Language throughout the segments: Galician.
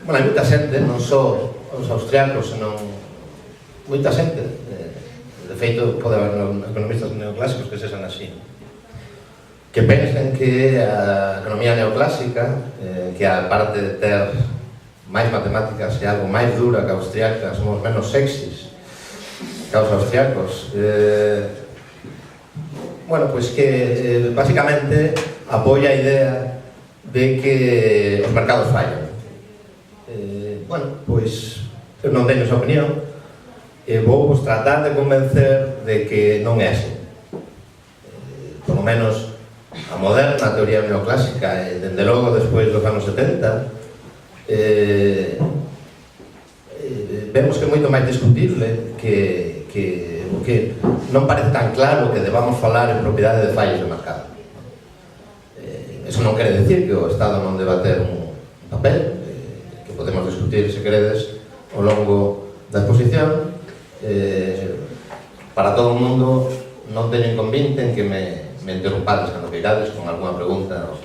Bueno, hai moita xente, non só os austriacos, senón moita xente. De feito, pode haber economistas neoclásicos que sexan así, que pensen que a economía neoclásica, que a parte de ter máis matemáticas e algo máis dura que a austriaca, somos menos sexys que os austriacos. Bueno, pois que basicamente apoia a idea de que os mercados fallan. Bueno, pois eu non teño esa opinión e vou vos tratar de convencer de que non é así. Por lo menos a moderna teoría neoclásica, dende logo despois dos anos 70, vemos que é moito máis discutible que non parece tan claro que debamos falar en propiedade de fallos de mercado. Eso non quere decir que o Estado non deba ter un papel, que podemos discutir, se queredes, ao longo da exposición. Para todo o mundo, non teño inconvinte en que me interrumpades cando queirades con alguna pregunta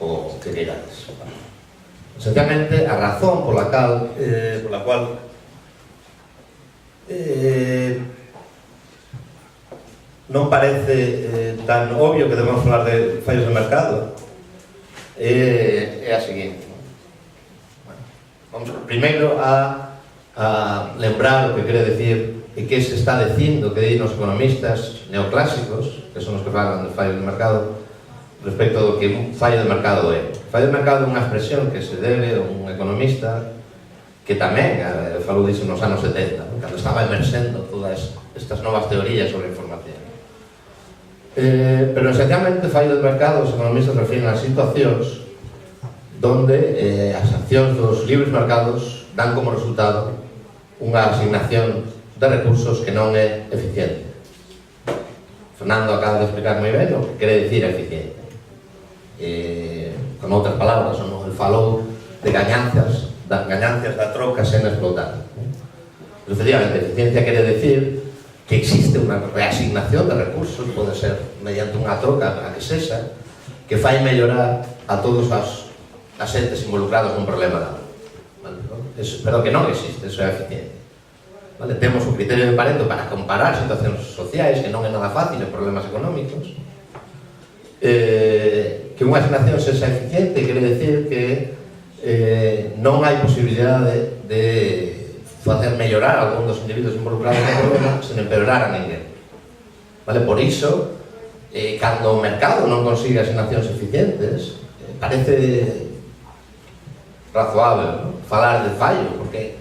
o que queirades. Esencialmente, a razón pola cual non parece tan obvio que debemos falar de fallos de mercado é a seguinte. Vamos primeiro a lembrar o que quere decir e que se está dicindo que din os economistas neoclásicos, que son os que falan de fallos de mercado, respecto do que un fallo de mercado é. Fallo de mercado é unha expresión que se debe a un economista que tamén falou disso nos anos 70, cando estaba emerxendo todas estas novas teorías sobre a información. Pero esencialmente fallo de mercado, os economistas refiren a situacións donde as accións dos libres mercados dan como resultado unha asignación de recursos que non é eficiente. Fernando acaba de explicar moi ben o que quere dicir eficiente. Con outras palabras, el falou de ganancias da troca sen explotar. Efectivamente, eficiencia quere decir que existe unha reasignación de recursos, pode ser mediante unha troca a que sexa, que fai mellorar a todos as entes involucrados nun problema dado. Pero que non existe, eso é eficiente. Temos o criterio de Pareto para comparar situacións sociais, que non é nada fácil en problemas económicos. Que unha asignación sexa eficiente quere decir que non hai posibilidade de facer mellorar algún dos individuos involucrados no problema sen empeorar a ninguén. Por iso, cando o mercado non consigue asignacións eficientes, parece razoável falar de fallo, porque,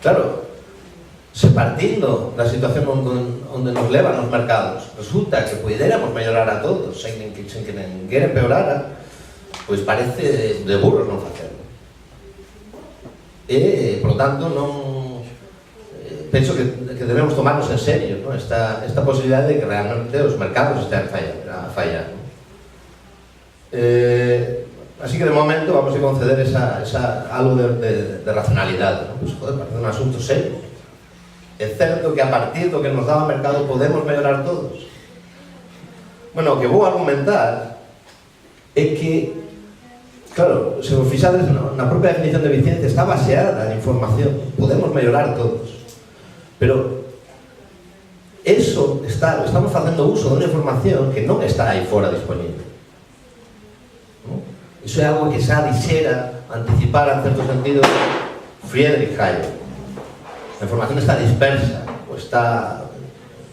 claro, se partindo da situación onde nos levan os mercados resulta que puidéramos mellorar a todos sen que ninguén empeorara, pois parece de burros non facelo. E, por lo tanto, non penso que debemos tomarnos en serio esta posibilidade de que realmente os mercados estean a fallar. Así que, de momento, vamos a conceder algo de racionalidade. Parece un asunto serio. É certo que a partir do que nos dá o mercado podemos mellorar todos. Bueno, o que vou argumentar é que, claro, se vos fixades na propia definición de eficiencia, está baseada na información, podemos mellorar todos. Pero estamos facendo uso de unha información que non está aí fora disponible. Iso é algo que xa dixera, anticipara en certo sentido, Friedrich Hayek. A información está dispersa, ou está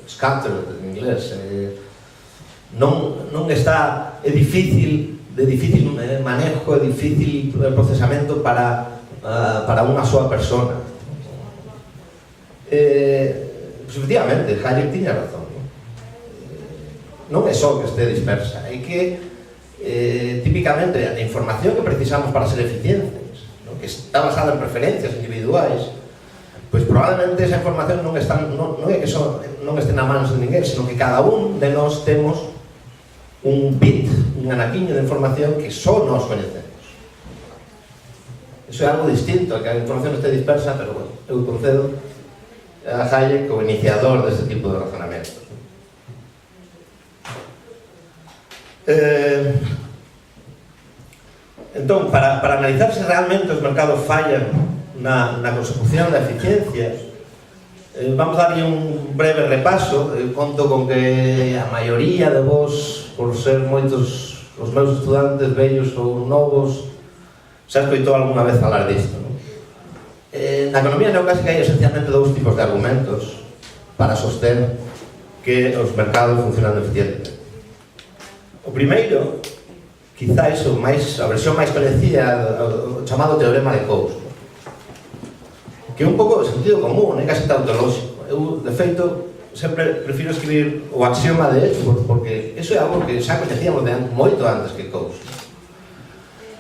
scattered en inglés, non está, é difícil, de difícil manejo, é difícil procesamento para unha soa persona. Efectivamente, Hayek tiña razón. Non é só que este dispersa, é que típicamente a información que precisamos para ser eficientes, que está basada en preferencias individuais, pois probablemente esa información non é que non este na manos de ninguén, sino que cada un de nós temos un bit, un anaquiño de información que só nós coñecemos. Iso é algo distinto, que a información este dispersa, pero bueno, eu concedo a Hayek como iniciador deste tipo de razonamientos. Entón, para analizar se realmente os mercados fallan na consecución da eficiencia, vamos a darlle un breve repaso. Conto con que a maioría de vos, por ser moitos os meus estudantes vellos ou novos, xa escoitou algunha vez falar disto, non? Na economía neoclásica hai esencialmente dous tipos de argumentos para soster que os mercados funcionan eficientemente. O primeiro, quizáis a versión máis coñecida, o chamado teorema de Coase, que é un pouco de sentido común, é casi tautolóxico. Eu, de feito, sempre prefiro escribir o axioma de Edgeworth, porque iso é algo que xa coñecíamos moito antes que Coase.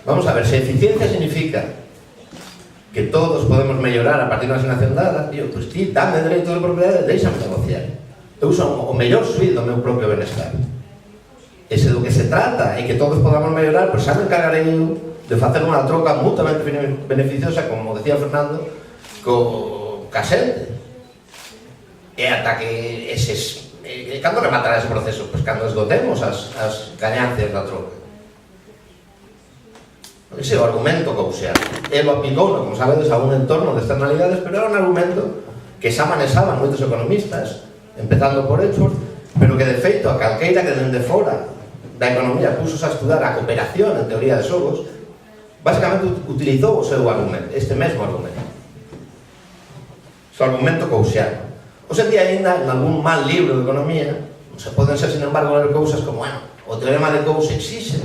Vamos a ver, se eficiencia significa que todos podemos mellorar a partir de unha asignación dada, tío, pois ti, dame dereito de propiedade, deixame negociar. Eu uso o mellor suído do meu propio benestar. E se do que se trata é que todos podamos mellorar, pois xa me encargarei eu de facer unha troca mutuamente beneficiosa, como decía Fernando, ca xente. E ata que eses... cando rematará ese proceso? Pois cando esgotemos as gañancias da troca. Ese é o argumento coaseano. Ele aplicou, como sabedes, a un entorno de externalidades, pero era un argumento que xa manesaban moitos economistas, empezando por Edgeworth, pero que de feito a calqueira que dende fora da economía pusos a estudar a cooperación en teoría de xogos, basicamente utilizou o seu argumento, este mesmo argumento, o argumento coaseano. Hoxe en día ainda, en algún mal libro de economía, se poden ser, sin embargo, ler cousas como, bueno, o teorema de Coase exixe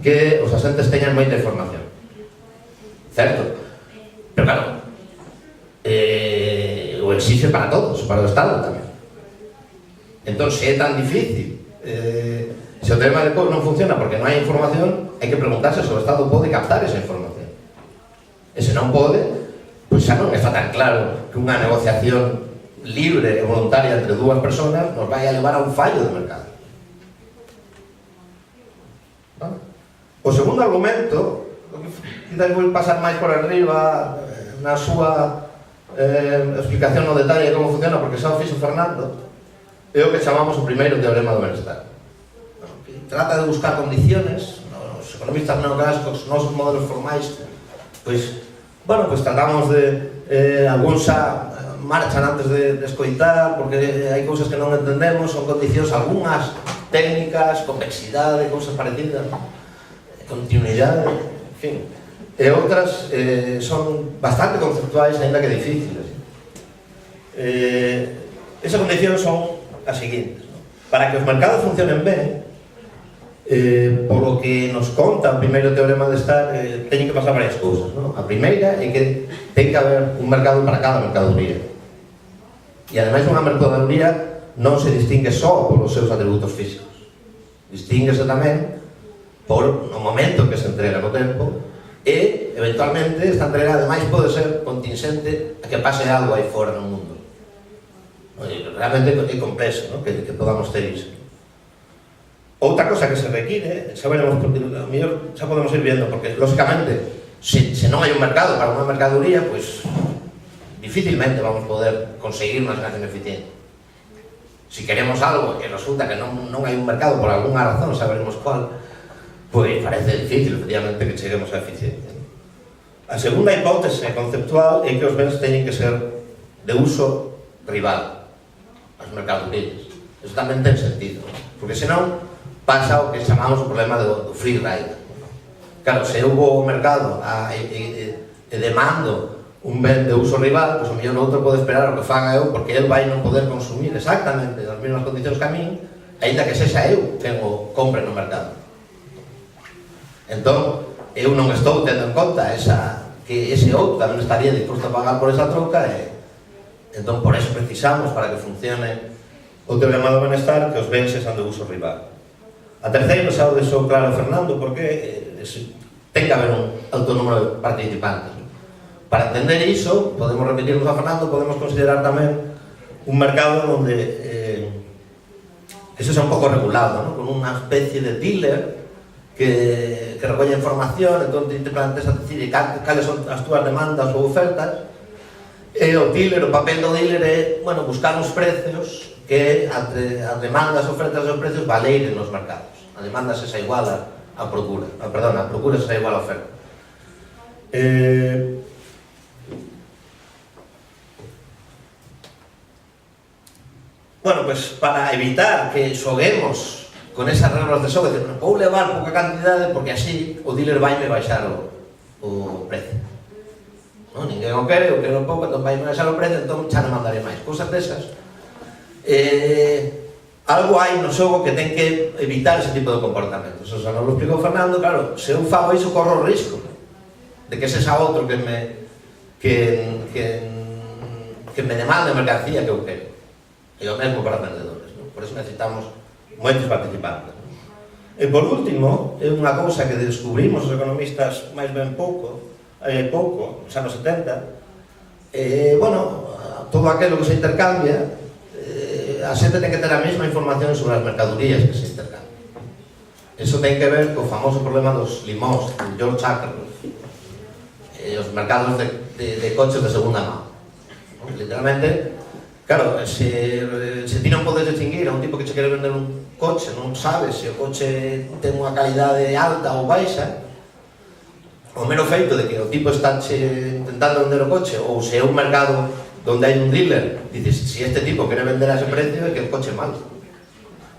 que os asentes teñan moita información, certo? Pero claro, o exixe para todos, para o Estado tamén. Entón, se é tan difícil, se o teorema de Coase non funciona porque non hai información, hai que preguntarse se o Estado pode captar esa información. E se non pode, pois xa non está tan claro que unha negociación libre e voluntaria entre dúas persoas nos vai a levar a un fallo de mercado. O segundo argumento, quizás vou pasar máis por arriba na súa explicación no detalle de como funciona, porque xa o fixo Fernando, é o que chamamos o primeiro teorema do benestar. Trata de buscar condiciones, os economistas neoclásicos, os nosos modelos formais, pois, bueno, pois tratamos de algúns xa marchan antes de escoitar, porque hai cousas que non entendemos, son condicións, algunhas técnicas, convexidade, cousas parecidas, continuidade, en fin. E outras son bastante conceptuais, ainda que difíciles. Esas condicións son as seguintes, ¿no? Para que os mercados funcionen ben, por lo que nos conta o primeiro teorema de estar, teñen que pasar varias cousas, ¿no? A primeira é que ten que haber un mercado para cada mercadoría. E ademais unha mercadoría non se distingue só polos seus atributos físicos, distínguese tamén por o momento en que se entrega no tempo, e eventualmente esta entrega ademais pode ser contingente a que pase algo aí fora no mundo. Realmente é complexo, ¿no? que podamos ter iso. Outra cosa que se require, xa veremos, a mellor xa podemos ir viendo, porque lógicamente se non hai un mercado para unha mercadoría, pois dificilmente vamos poder conseguir unha asignación eficiente. Si queremos algo e resulta que non hai un mercado por algunha razón, saberemos cuál, pois parece difícil, efectivamente, que cheguemos a eficiencia. A segunda hipótese conceptual é que os bens teñen que ser de uso rival, as mercadorías. Eso tamén ten sentido, porque senón pasa o que chamamos o problema do free ride. Claro, se eu vou ao mercado e demando un ben de uso rival, pois o mellor outro pode esperar o que faga eu, porque el vai non poder consumir exactamente as mesmas condicións que a min, aínda que sexa eu quen o compre no mercado. Entón, eu non estou tendo en conta que ese outro tamén estaría disposto a pagar por esa troca, e entón por eso precisamos, para que funcione o teorema do benestar, que os bens sexan de uso rival. A terceira, xa o deixou claro Fernando, porque ten que haber un alto número de participantes. Para entender iso, podemos repetirnos a Fernando, podemos considerar tamén un mercado onde eso xa un pouco regulado, ¿no? Con unha especie de dealer que recolle información, entón te planteas a decir cales son as túas demandas ou ofertas, e o dealer, o papel do dealer é, bueno, buscar uns precios que as demandas, ofertas e os precios valeiren nos mercados. A demanda se xa iguala a procura. Perdón, a procura será igual a oferta. Bueno, pues para evitar que xoguemos con esas reglas de xogo, de vou levar pouca cantidade porque así o dealer vai me baixar o precio. Non, ninguén o quere, eu quero pouco, entón vai me baixar o precio, entón xa non mandaré máis. Cousas desas. Algo hai no xogo que ten que evitar ese tipo de comportamentos. O sea, non lo explicou Fernando, claro, se eu fago iso corro o risco de que sexa outro que me demande a mercancía que eu quero. E o mesmo para os vendedores, non? Por iso necesitamos moitos participantes, non? E por último, é unha cousa que descubrimos os economistas máis ben pouco, nos anos 70, bueno, todo aquilo que se intercambia, a xente ten que ter a mesma información sobre as mercadorías que se intercambian. Eso ten que ver co famoso problema dos limóns, de George Akerlof, os mercados de coches de segunda mão. Literalmente, claro, se ti non podes distinguir a un tipo que che quere vender un coche, non sabes se o coche ten unha calidade alta ou baixa, o mero feito de que o tipo está intentando vender o coche, ou se é un mercado donde hai un dealer, dices, si este tipo quere vender a ese precio é que o coche é malo,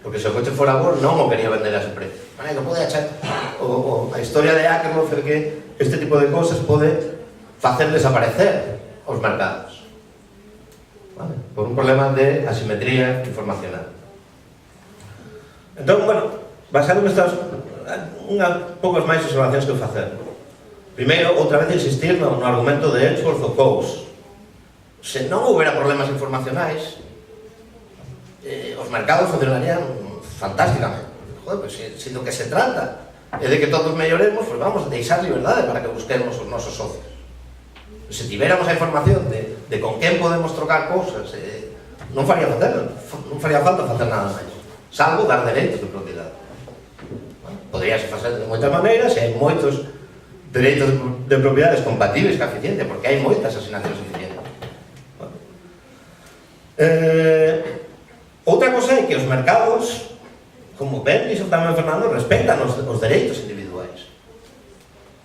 porque se o coche fora bo non o quería vender a ese precio. Non pode achar, a historia de Akerlof é que este tipo de cosas pode facer desaparecer os mercados, vale? Por un problema de asimetría informacional. Entón, bueno, basado nestas unhas poucas máis observacións que facer. Primeiro, outra vez insistir no argumento de Edgeworth ou Coase. Se non houbera problemas informacionais, os mercados funcionarían fantásticamente. Joder, pues se do que se trata é de que todos melloremos, pues vamos a deixar liberdade para que busquemos os nosos socios. Se tiveramos a información de con quen podemos trocar cousas, non faría falta facer nada máis, salvo dar dereitos de propiedade. Podríase facer de moitas maneiras, e hai moitos dereitos de propiedades compatibles ca eficiencia, porque hai moitas asignacións eficientes. Outra cosa é que os mercados, como ben dixo tamén Fernando, respetan os dereitos individuais.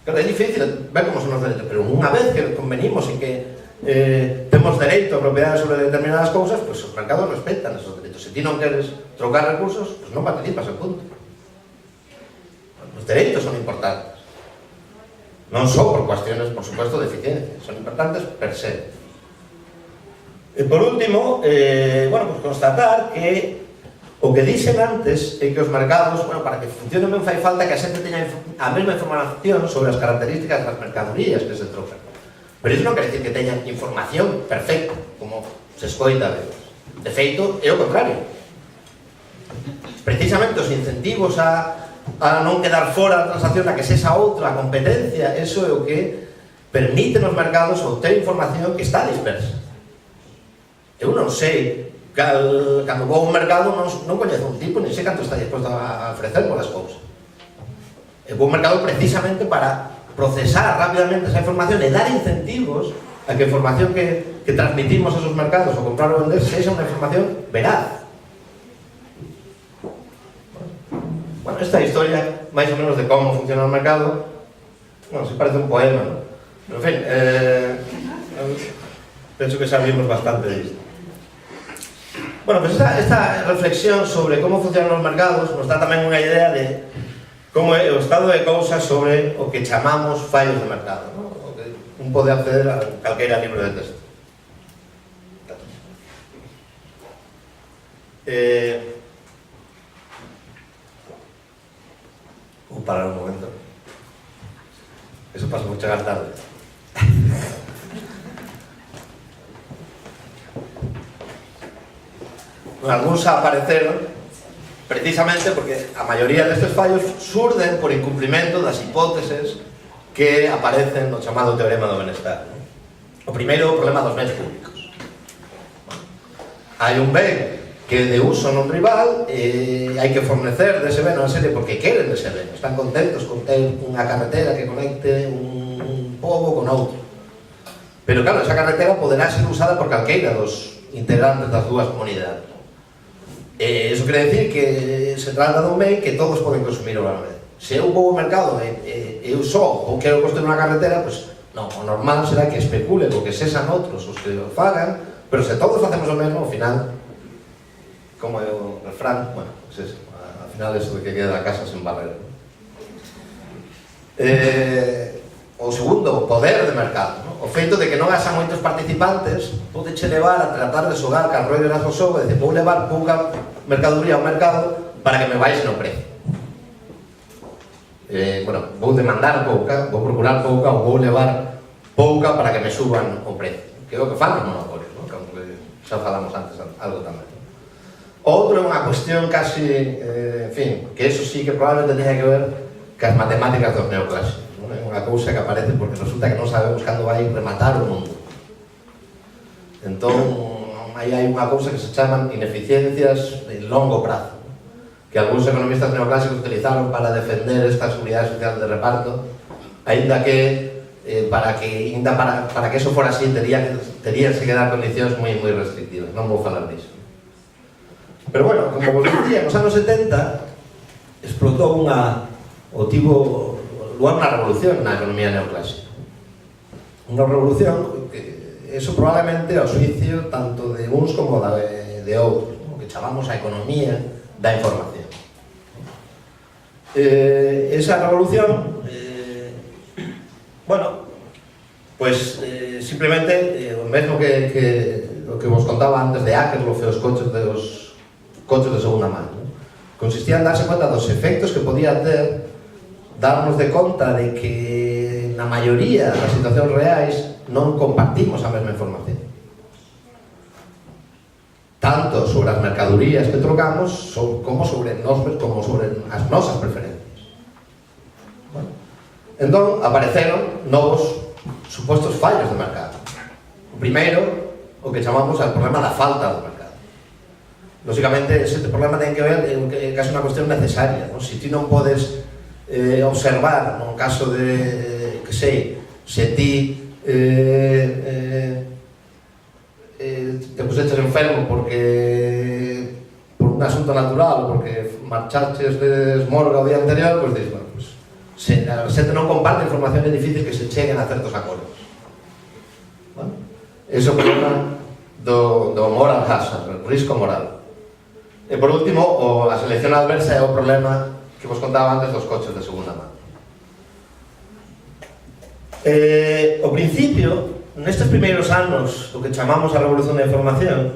Claro, é difícil ver como son os dereitos, pero unha vez que convenimos en que temos dereito a propiedade sobre determinadas cousas, pues os mercados respetan esos dereitos. Se ti non queres trocar recursos, pues non participas en punto. Os dereitos son importantes. Non só por cuestiones, por supuesto, de eficiencia, son importantes per se. E por último, bueno, pues constatar que o que dixen antes é que os mercados, bueno, para que funcionen ben fai falta que a xente teña a mesma información sobre as características das mercadorías que se trocan. Pero iso non quer decir que teñan información perfecta, como se escoita a veces. De feito, é o contrario. Precisamente os incentivos a non quedar fora da transacción, a que sexa outra, a competencia, eso é o que permite nos mercados obter información que está dispersa. Eu non sei, cando vou ao mercado non coñezo un tipo, nem sei canto está disposto a ofrecer polas cousas. Eu vou ao mercado precisamente para procesar rapidamente esa información e dar incentivos a que a información que transmitimos a esos mercados, o comprar ou vender, sexa unha información veraz. Bueno, esta historia, máis ou menos, de como funciona o mercado, bueno, se parece un poema, non? Pero, en fin, penso que sabemos bastante disto. Bueno, pues esta reflexión sobre como funcionan os mercados nos dá tamén unha idea de como é o estado de cousas sobre o que chamamos fallos de mercado, ¿no? O que un pode acceder a calqueira libro de texto. Vou parar un momento. Eso pasa por chegar tarde. Algúns apareceron precisamente porque a maioría destes fallos surden por incumprimento das hipóteses que aparecen no chamado teorema do benestar. O primeiro, o problema dos bens públicos. Hai un ben que é de uso non rival e hai que fornecer dese ben a serie porque queren dese ben, están contentos con ter unha carretera que conecte un pobo con outro, pero claro, esa carretera poderá ser usada por calqueira dos integrantes das dúas comunidades. Eso quere decir que se trata dun ben que todos poden consumir a la vez. se eu vou ao mercado e eu só ou quero construir unha carretera, pois non, o normal será que especule porque sexan outros os que o fagan, pero se todos facemos o mesmo, ao final, como é o refrán, bueno, pues eso, ao final eso de que queda a casa sen barrer. O segundo, o poder de mercado, ¿no? O feito de que non haxa moitos participantes pode che levar a tratar de xogar carroiras ao xogo e de vou levar pouca mercadoría ao mercado para que me baixen o precio. Bueno, vou demandar pouca, vou procurar pouca ou vou levar pouca para que me suban o precio, que é o que fan os monopolios, ¿no? Que xa falamos antes algo tamén. Outro é unha cuestión casi, en fin, que eso sí que probablemente teña que ver cas matemáticas dos neoclásicos. É unha cousa que aparece porque resulta que non sabemos cando vai rematar o mundo. Entón, aí hai unha cousa que se chaman ineficiencias de longo prazo, que algúns economistas neoclásicos utilizaron para defender esta seguridade social de reparto, aínda que para que eso fora así teríanse que dar condicións moi restrictivas. Non vou falar disso. Pero bueno, como vos dicía, nos anos 70 explotou tivo lugar unha revolución na economía neoclásica. Unha revolución que eso probablemente ao xuicio tanto de uns como de outros, o que chamamos a economía da información. Esa revolución, bueno, pues simplemente o mesmo que o que vos contaba antes de Akerlof e os coches de segunda mano, consistía en darse conta dos efectos que podía ter, darnos de conta de que na maioría das situacións reais non compartimos a mesma información, tanto sobre as mercadorías que trocamos como sobre as nosas preferencias. Bueno, entón apareceron novos supostos fallos de mercado. O primeiro, o que chamamos o problema da falta do mercado. Lógicamente, ese problema ten que ver que é casi unha cuestión necesaria, ¿no? Si ti non podes observar, no caso de, que sei, se ti te puseches enfermo por un asunto natural ou porque marchaches de esmorga o día anterior, pois dis, bueno, pues, se a xente non comparte información é difícil que se cheguen a certos acordos. Bueno, ese é o problema do moral hazard, o risco moral. E por último, a selección adversa é o problema que vos contaba antes dos coches de segunda mano. Ao principio, nestes primeiros anos do que chamamos a revolución da información,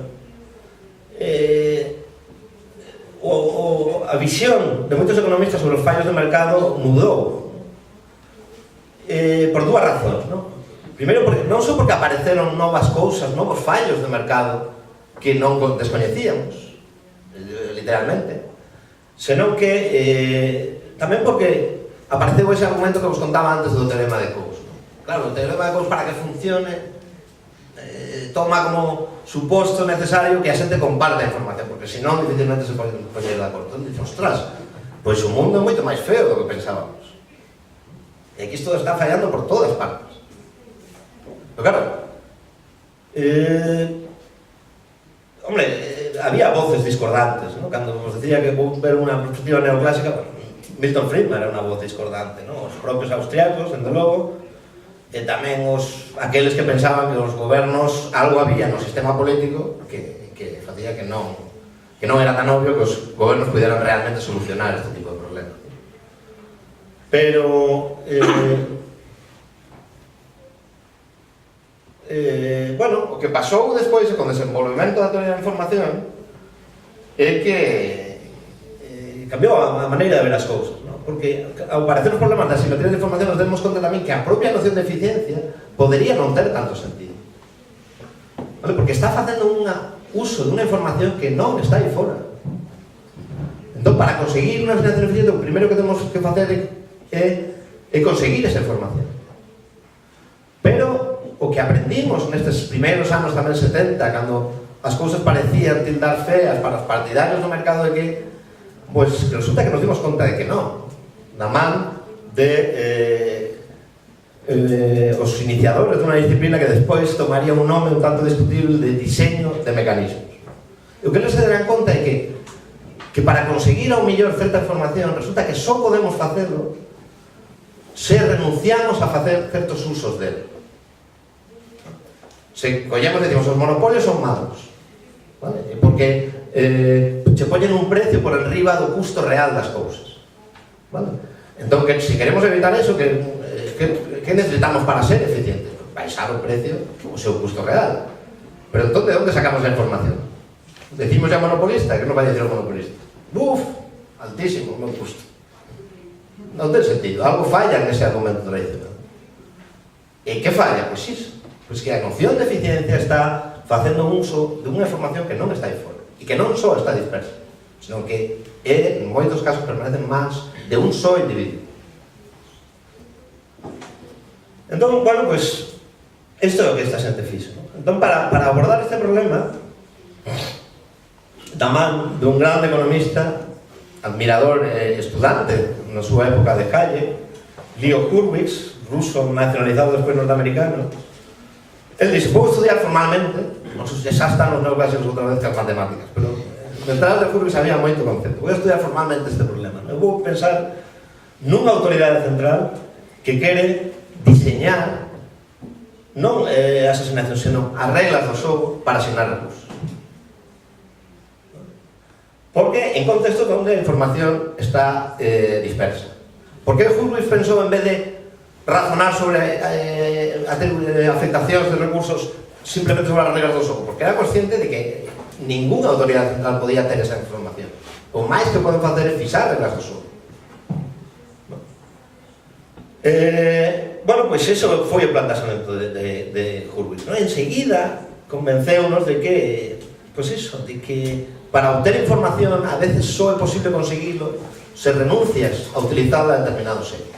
a visión de moitos economistas sobre os fallos de mercado mudou por dúas razóns, non? Primeiro, non só porque apareceron novas cousas, novos fallos de mercado que non descoñecíamos, literalmente, senón que tamén porque apareceu ese argumento que vos contaba antes do teorema de Coase. Claro, o teorema de Coase, para que funcione, toma como suposto necesario que a xente comparte a información, porque senón difícilmente se pode poñer de acordo. Entón, dice, ostras, pois o mundo é moito máis feo do que pensábamos. E aquí isto está fallando por todas partes. Pero claro, había voces discordantes, ¿no? Cando vos decía que vou ver unha perspectiva neoclásica, pues, Milton Friedman era unha voz discordante, ¿no? Os propios austriacos, dende logo, e tamén aqueles que pensaban que os gobernos algo había no sistema político que facía que non era tan obvio que os gobernos pudieran realmente solucionar este tipo de problemas. Pero bueno, o que pasou despois con o desenvolvemento da teoría da información é que cambiou a maneira de ver as cousas, ¿no? Porque ao parecer os problemas da asimetría de información nos demos conta tamén que a propia noción de eficiencia podería non ter tanto sentido, ¿vale? Porque está facendo un uso de unha información que non está aí fora. Entón, para conseguir unha financiación eficiente, o primeiro que temos que facer é conseguir esa información. Pero o que aprendimos nestes primeiros anos tamén 70, cando as cousas parecían tildar feas para os partidarios do mercado, é que pues resulta que nos dimos conta de que non, na man de os iniciadores dunha disciplina que despois tomaría un nome un tanto discutible de diseño de mecanismos. E o que non se darán conta é que que para conseguir ao mellor certa información resulta que só podemos facelo se renunciamos a facer certos usos dele. Se collemos e decimos, os monopolios son malos, vale? Porque che poñen un precio por enriba do custo real das cousas, vale? Entón, se queremos evitar eso, que necesitamos para ser eficientes? Baixar o precio o seu custo real. Pero entón, de onde sacamos a información? Decimos ya monopolista, que non vai dicir o monopolista? Buf, altísimo o meu custo. Non ten sentido, algo falla nese argumento tradicional. E que falla? Pois iso, pois que a noción de eficiencia está facendo un uso de unha información que non está aí fora, e que non só está dispersa, senón que en moitos casos permanecen máis de un só individuo. Entón, bueno, pois isto é o que esta xente fixo, non? Entón, para abordar este problema, da man dun grande economista, admirador e estudante na súa época de calle, Leo Hurwitz, ruso nacionalizado despois norteamericano, el dixo, vou estudiar formalmente, non sei se xa están os neoclásicos outra vez que as matemáticas, pero detrás de Hurwitz había moito concepto. Vou estudiar formalmente este problema. Eu vou pensar nunha autoridade central que quere diseñar non as asignacións, senón as reglas do xogo para asignar recursos. Porque en contextos onde a información está dispersa. Por que Hurwitz pensou, en vez de razonar sobre afectacións de recursos simplemente sobre as reglas do xogo? Porque era consciente de que ninguna autoridade central podía ter esa información. O máis que poden facer é fixar reglas do xogo. Bueno, pois eso foi o plantaxamento de Hurwitz, non? Enseguida convenceunos de que, pois eso, de que para obter información a veces só é posible conseguirlo se renuncias a utilizarla en determinado sello.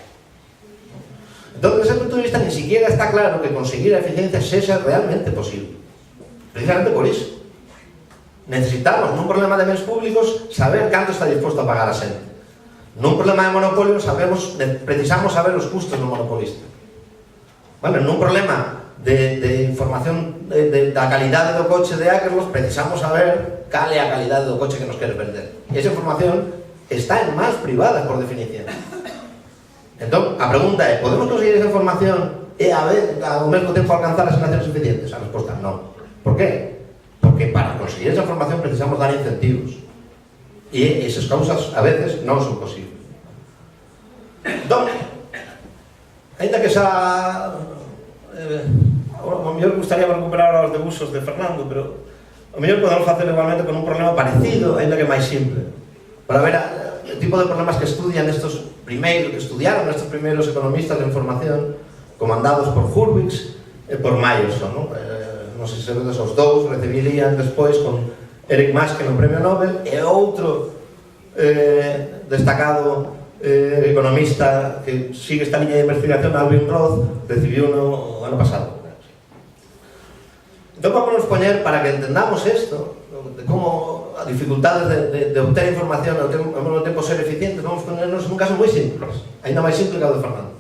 Entón, desde ese punto de vista, ni siquiera está claro que conseguir a eficiencia sexa realmente posible. Precisamente por iso. Necesitamos, nun problema de bens públicos, saber canto está disposto a pagar a xente. Nun problema de monopolio, precisamos saber os custos do monopolista. Bueno, nun problema de información da calidade do coche de Akerlos, precisamos saber cal é a calidade do coche que nos queres vender. E esa información está en mans privadas, por definición. Entón, a pregunta é, podemos conseguir esa información e ao mesmo tempo alcanzar as nacións eficientes? A resposta, non. Por qué? Porque para conseguir esa información precisamos dar incentivos. E esas causas, a veces, non son posibles. Entón, ainda que xa... ao mellor gustaría recuperar os debuxos de Fernando, pero ao mellor podemos facer igualmente con un problema parecido, ainda que máis simple, para ver o tipo de problemas que estudian estos primeiros, que estudiaron estos primeiros economistas de información comandados por Hurwitz e por Meyerson, non? Non sei se vedes, os dous recibirían despois con Eric Maskell no Premio Nobel e outro destacado economista que sigue esta liña de investigación, Alvin Roth, recibiu no ano pasado. Entón, vamos a poñer, para que entendamos isto, de como a dificultades de obter información e ao mesmo tempo ser eficientes, vamos a ponernos nun caso moi simple, ainda máis simple que o de Fernando.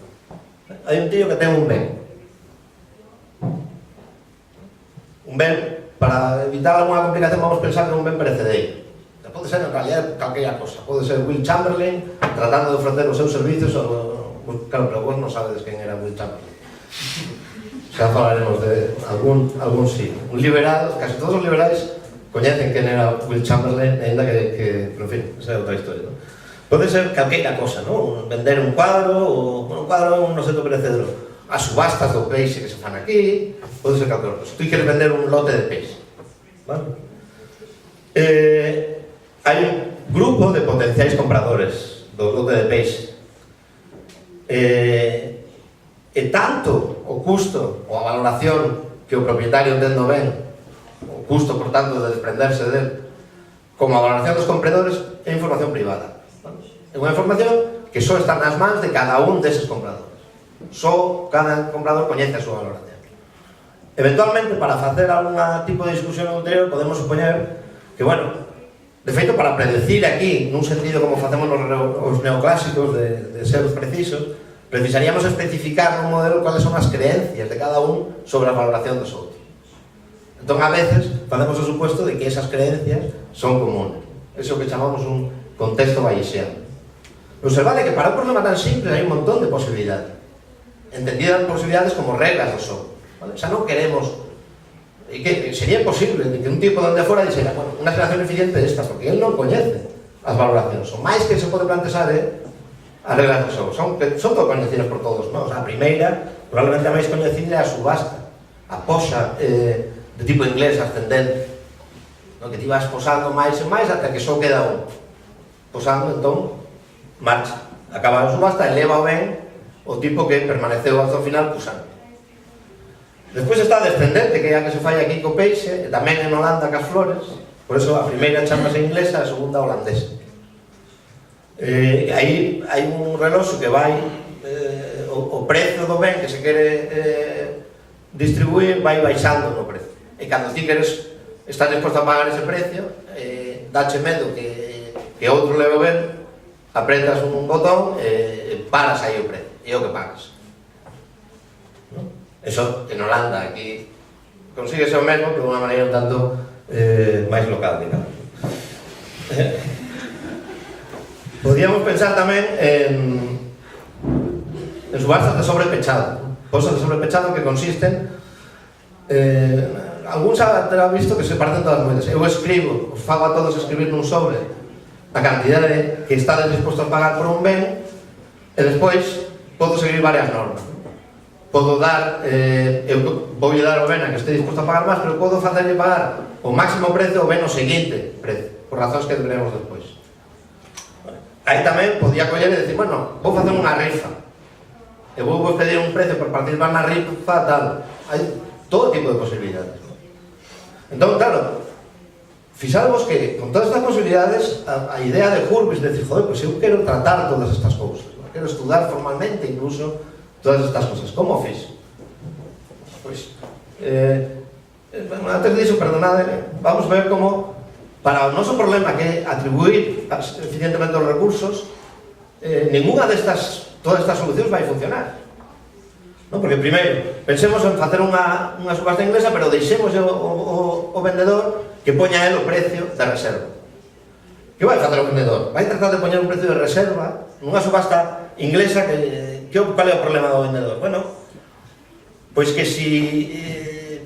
Hai un tío que ten un ben. Un ben, para evitar alguna complicación, vamos a pensar que é un ben perecedereiro. Pode ser, en realidad, calquera cosa. Pode ser Will Chamberlain tratando de ofrecer os seus servicios claro, pero vos non sabedes quen era Will Chamberlain. Xa falaremos de algún sí. Un liberal, casi todos os liberais coñecen quen era Will Chamberlain, ainda que en fin, esa é outra historia, non? Pode ser calquera cosa, non? Vender un cuadro, ou un cuadro é un obxecto perecedero. As subastas do peixe que se fan aquí, pode ser calquera cosa. Tú queres vender un lote de peixe, vale? Hai un grupo de potenciais compradores do lote de peixe. E tanto o custo ou a valoración que o propietario entendo ben, o custo, por tanto, de desprenderse del, como a valoración dos compradores, é información privada. É unha información que só está nas mans de cada un deses compradores. Só cada comprador coñece a súa valoración. Eventualmente, para facer algún tipo de discusión ulterior, podemos supoñer que, bueno, de feito, para predecir aquí, nun sentido como facemos os neoclásicos de ser precisos, precisaríamos especificar nun modelo cuáles son as creencias de cada un sobre a valoración dos outros. Entón, a veces, facemos o supuesto de que esas creencias son comunes. Eso que chamamos un contexto bayesiano. Observade que para un problema tan simple hai un montón de posibilidades. Entendidas posibilidades como reglas do xogo. ¿Vale? Xa non queremos... E que sería imposible que un tipo de onde fora dixera, bueno, unha xeración eficiente esta, porque él non coñece as valoracións. O máis que se pode plantexar é as reglas do xogo. Son todo coñecidas por todos, non? A primeira, probablemente a máis coñecida é a subasta, a poxa de tipo inglés ascendente, no? Que ti vas posando máis e máis até que só queda un. Posando, entón, marcha. Acaba a subasta, eleva o ben o tipo que permaneceu hasta o final posando. Despois está a descendente, que é a que se fai aquí co peixe, e tamén en Holanda cas flores, por eso a primeira chamase inglesa, a segunda holandesa. Aí hai un reloxo que vai, o precio do ben que se quere distribuir vai baixando no precio. E cando ti queres, estás disposto a pagar ese precio, dache medo que outro leve o ben, apretas un botón e paras aí o precio, e o que pagas. Eso, en Holanda, aquí consigue ser o mesmo, pero de unha maneira un tanto máis local, digamos. Podíamos pensar tamén en subastas de sobrepechado. Cosas de sobrepechado que consisten... algúns terá visto que se parten todas as moedas. Eu escribo, os fago a todos escribir nun sobre a cantidade que estades disposto a pagar por un ben, e despois podo seguir varias normas. Podo dar, eu voulle dar o ben a que este disposto a pagar máis, pero podo facerlle pagar o máximo precio o ben o seguinte precio, por razóns que veremos despois. Aí tamén podía coller e dicir, bueno, vou facer unha rifa, e vou pedir un precio por participar na rifa, tal. Hai todo tipo de posibilidades. Entón, claro, fixadvos que con todas estas posibilidades, a idea de Hurwitz de decir, joder, pois eu quero tratar todas estas cousas, quero estudar formalmente incluso todas estas cosas. Como fiz? Pois, antes disso, perdonade, vamos ver como, para o noso problema que é atribuir eficientemente os recursos, ninguna todas estas solucións vai funcionar. Non? Porque, primeiro, pensemos en facer unha subasta inglesa, pero deixemos o vendedor que poña el o precio de reserva. Que vai facer o vendedor? Vai tratar de poñer un precio de reserva nunha subasta inglesa que... ¿Cuál é o problema do vendedor? Bueno, pois que si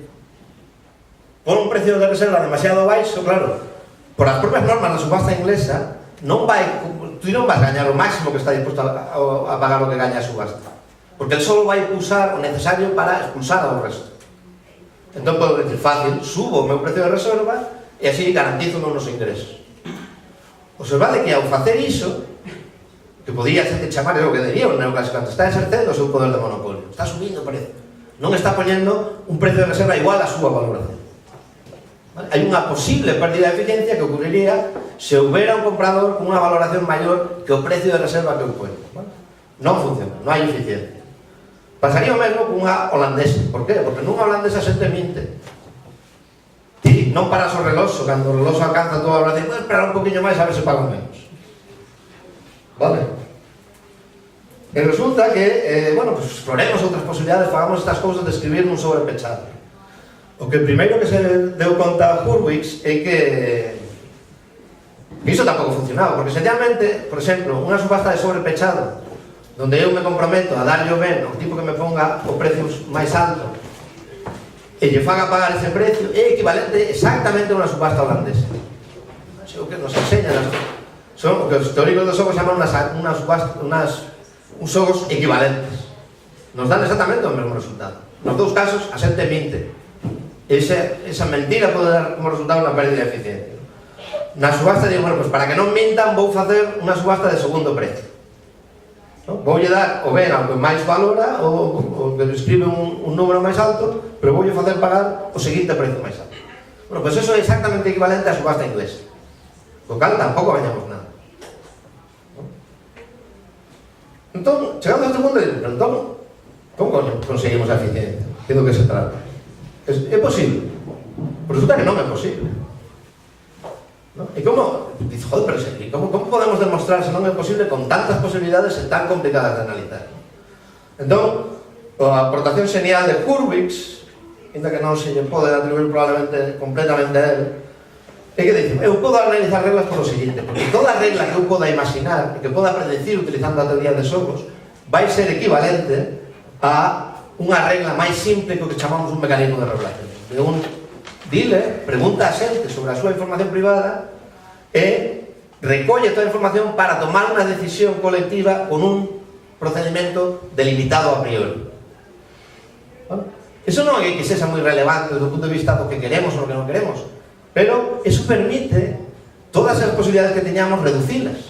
pon un precio de reserva demasiado baixo, claro, por as propias normas da subasta inglesa, tú non vas gañar o máximo que está disposto a pagar o que gaña a subasta, porque el solo vai usar o necesario para expulsar ao resto. Entón, podo decir fácil, subo o meu precio de reserva e así garantizo os meus ingresos. Observade que ao facer iso, que podía ser chamar, é o que diría o neoclásico, está exercendo o seu poder de monopolio, está subindo o precio, non está poñendo un precio de reserva igual á súa valoración. ¿Vale? Hai unha posible pérdida de eficiencia que ocurriría se houbera un comprador con unha valoración maior que o precio de reserva que eu poño. ¿Vale? Non funciona, non hai eficiencia. Pasaría o mesmo con unha holandesa. Por qué? Porque nunha holandesa xente minte. Ti non paras o reloxo, cando o reloxo alcanza a túa valoración, podes esperar un poquinho máis a ver se pago menos. Vale? E resulta que, bueno, pues exploremos outras posibilidades, fagamos estas cousas de escribir nun sobrepechado. O que primeiro que se deu conta a Hurwitz é que iso tampouco funcionaba, porque sencillamente, por exemplo, unha subasta de sobrepechado donde eu me comprometo a darlle o ben ao tipo que me ponga o precio máis alto e lle faga pagar ese precio, é equivalente exactamente a unha subasta holandesa. O que nos enseñan son o que os teóricos dos xogos chaman uns xogos equivalentes. Nos dan exactamente o mesmo resultado. Nos dous casos, a xente minte. Esa mentira pode dar como resultado unha pérdida de eficiencia. Na subasta digo, bueno, pues para que non mintan vou facer unha subasta de segundo precio. Voulle dar o ben ao que máis valora, o que escribe un número máis alto, pero voulle facer pagar o seguinte precio máis alto. Bueno, pues eso é exactamente equivalente á subasta inglesa. Co cal tampouco gañamos nada. Entón, chegando a este punto, entón, como conseguimos a eficiencia? Que é do que se trata? É posible? Resulta que non é posible. E como, dice, joder, pero como podemos demostrar se non é posible con tantas posibilidades e tan complicadas de analizar? Entón, a aportación xenial de Hurwitz, ainda que non se lle pode atribuir probablemente completamente a él, É que dicir, eu podo analizar reglas por o seguinte, porque toda regla que eu poda imaginar e que poda predecir utilizando a teoría de xogos vai ser equivalente a unha regla máis simple que o que chamamos un mecanismo de regulación. De un dealer pregunta a xente sobre a súa información privada e recolle toda a información para tomar unha decisión colectiva con un procedimento delimitado a priori. Eso non é que sexa moi relevante desde o punto de vista do que queremos ou do que non queremos, pero eso permite todas as posibilidades que teñamos reducilas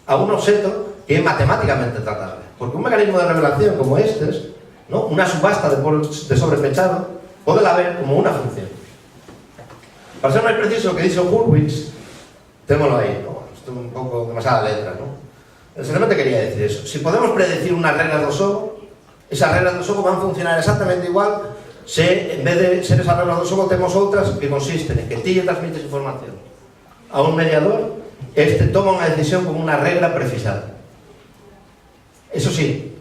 a un objeto que é matemáticamente tratable. Porque un mecanismo de revelación como estes, ¿no? Una subasta de sobrepechado, pode ver como unha función. Para ser máis preciso, o que dixe Hurwitz, témolo aí, ¿no? Isto é un pouco demasiada letra, ¿no? Esencialmente quería decir eso. Si podemos predecir unas reglas do xogo, esas reglas do xogo van a funcionar exactamente igual se, en vez de ser esas reglas do xogo, temos outras que consisten en que ti lle transmites información a un mediador, este toma unha decisión con unha regla prefixada. Eso sí,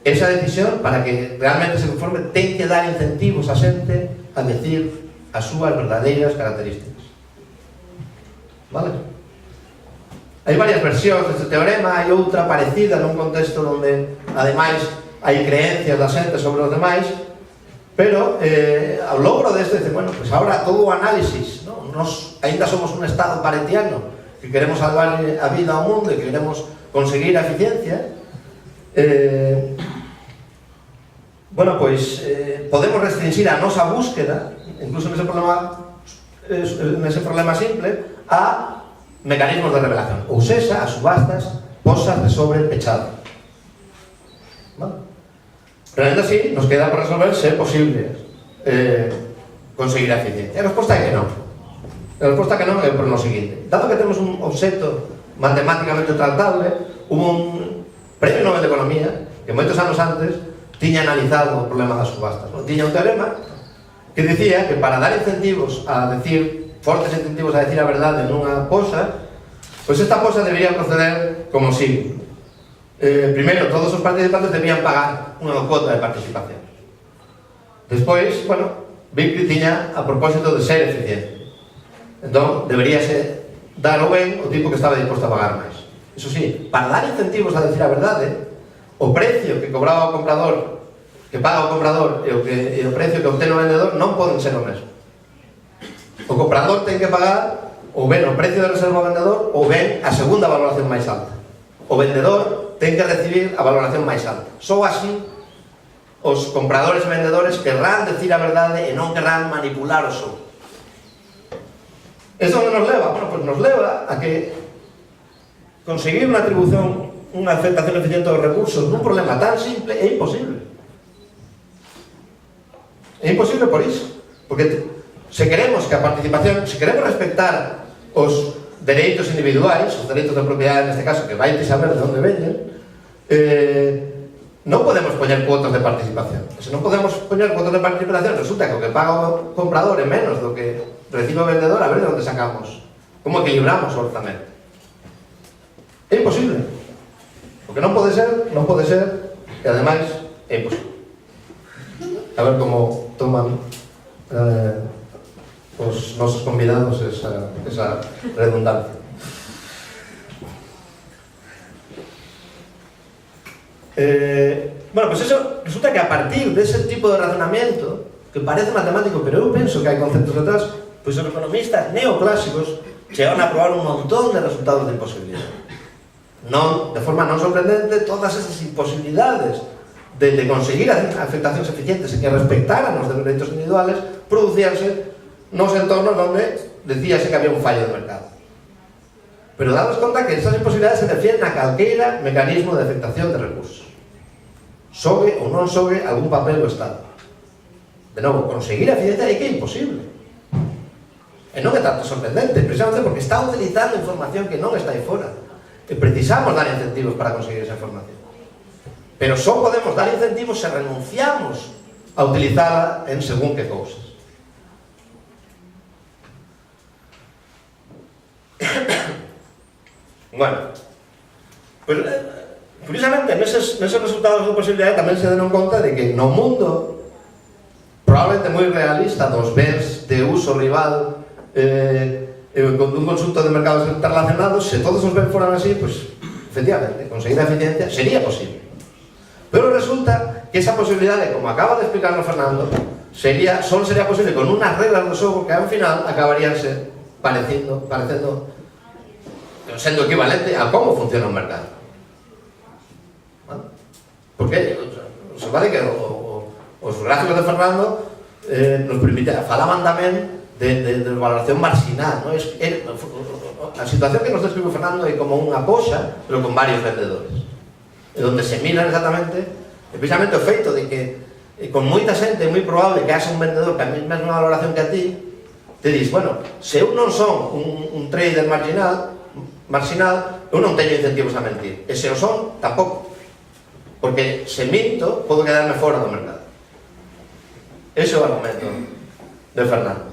esa decisión, para que realmente se conforme, ten que dar incentivos a xente a decir as súas verdadeiras características. Vale? Hai varias versións deste teorema, hai outra parecida nun contexto onde, ademais, hai creencias da xente sobre os demais, pero ao logro deste, dice, bueno, pues ahora todo o análisis, ¿no? Nos ainda somos un estado paretiano que queremos salvar a vida ao mundo e que queremos conseguir a eficiencia. Bueno, pois podemos restringir a nosa búsqueda, incluso nese problema simple, a mecanismos de revelación, ou sexa, a subastas, posas de sobrepechado. ¿Vale? Pero ainda así, nos queda por resolver se é posible conseguir a eficiencia. A resposta é que non. A resposta que non é por lo seguinte. Dado que temos un obxecto matemáticamente tratable, hubo un premio Nobel de Economía que moitos anos antes tiña analizado o problema das subastas, ¿no? Tiña un teorema que dicía que para dar incentivos a decir, fortes incentivos a decir a verdade nunha posa, pois esta posa debería proceder como sigue. Primeiro, todos os participantes debían pagar unha cuota de participación. Despois, bueno, Bickley tiña a propósito de ser eficiente. Entón, deberíase dar o ben o tipo que estaba disposto a pagar máis. Iso sí, para dar incentivos a decir a verdade, o precio que cobraba o comprador, que paga o comprador, e o precio que obtén o vendedor non poden ser o mesmo. O comprador ten que pagar ou ben o precio de reserva ao vendedor ou ben a segunda valoración máis alta. O vendedor ten que recibir a valoración máis alta. Só así os compradores e vendedores querrán decir a verdade e non querrán manipular o xogo. Isto onde nos leva? Bueno, pues nos leva a que conseguir unha atribución, unha aceptación eficiente dos recursos nun problema tan simple é imposible. É imposible por iso. Porque se queremos que a participación, se queremos respectar os dereitos individuais, os dereitos de propiedade neste caso, que vai saber de onde veñen, non podemos poñer cuotas de participación. Se non podemos poñer cuotas de participación, resulta que o que paga o comprador é menos do que recibe o vendedor, a ver de onde sacamos, como equilibramos o orzamento. É imposible. O que non pode ser, e ademais é imposible. A ver como toman os nosos convidados esa redundancia. Bueno, pues eso resulta que a partir dese tipo de razonamiento, que parece matemático, pero eu penso que hai conceptos detrás, pois os economistas neoclásicos chegaron a probar un montón de resultados de imposibilidade. Non, de forma non sorprendente, todas esas imposibilidades de conseguir afectacións eficientes e que respectaran os dereitos individuales producíanse nos entornos onde decíase que había un fallo de mercado. Pero dados conta que esas imposibilidades se refieren a calqueira mecanismo de afectación de recursos. Sobe ou non sobe algún papel do Estado. De novo, conseguir a eficiencia é que é imposible. E non é tanto sorprendente, precisamente porque está utilizando información que non está aí fora. E precisamos dar incentivos para conseguir esa información. Pero só podemos dar incentivos se renunciamos a utilizarla en según que cousas. Bueno, pues, curiosamente, neses resultados de posibilidade tamén se deron conta de que no mundo probablemente moi realista dos bens de uso rival con un conjunto de mercados interrelacionados, se todos os ben foran así, pues, efectivamente, conseguir a eficiencia sería posible. Pero resulta que esa posibilidad, como acaba de explicarnos Fernando, solo sería posible con unas reglas do xogo que ao final acabarían parecendo sendo equivalente a como funciona un mercado. Porque se vale que os gráficos de Fernando nos falaban tamén de valoración marginal, ¿no? A situación que nos describe Fernando é como unha poxa, pero con varios vendedores, donde se miran exactamente precisamente o feito de que con moita xente é moi probable que haxa un vendedor que a mesma valoración que a ti, te dis, bueno, se eu non son un trader marginal, eu non teño incentivos a mentir, e se o son, tampouco, porque se minto, podo quedarme fora do mercado. Ese é o argumento de Fernando.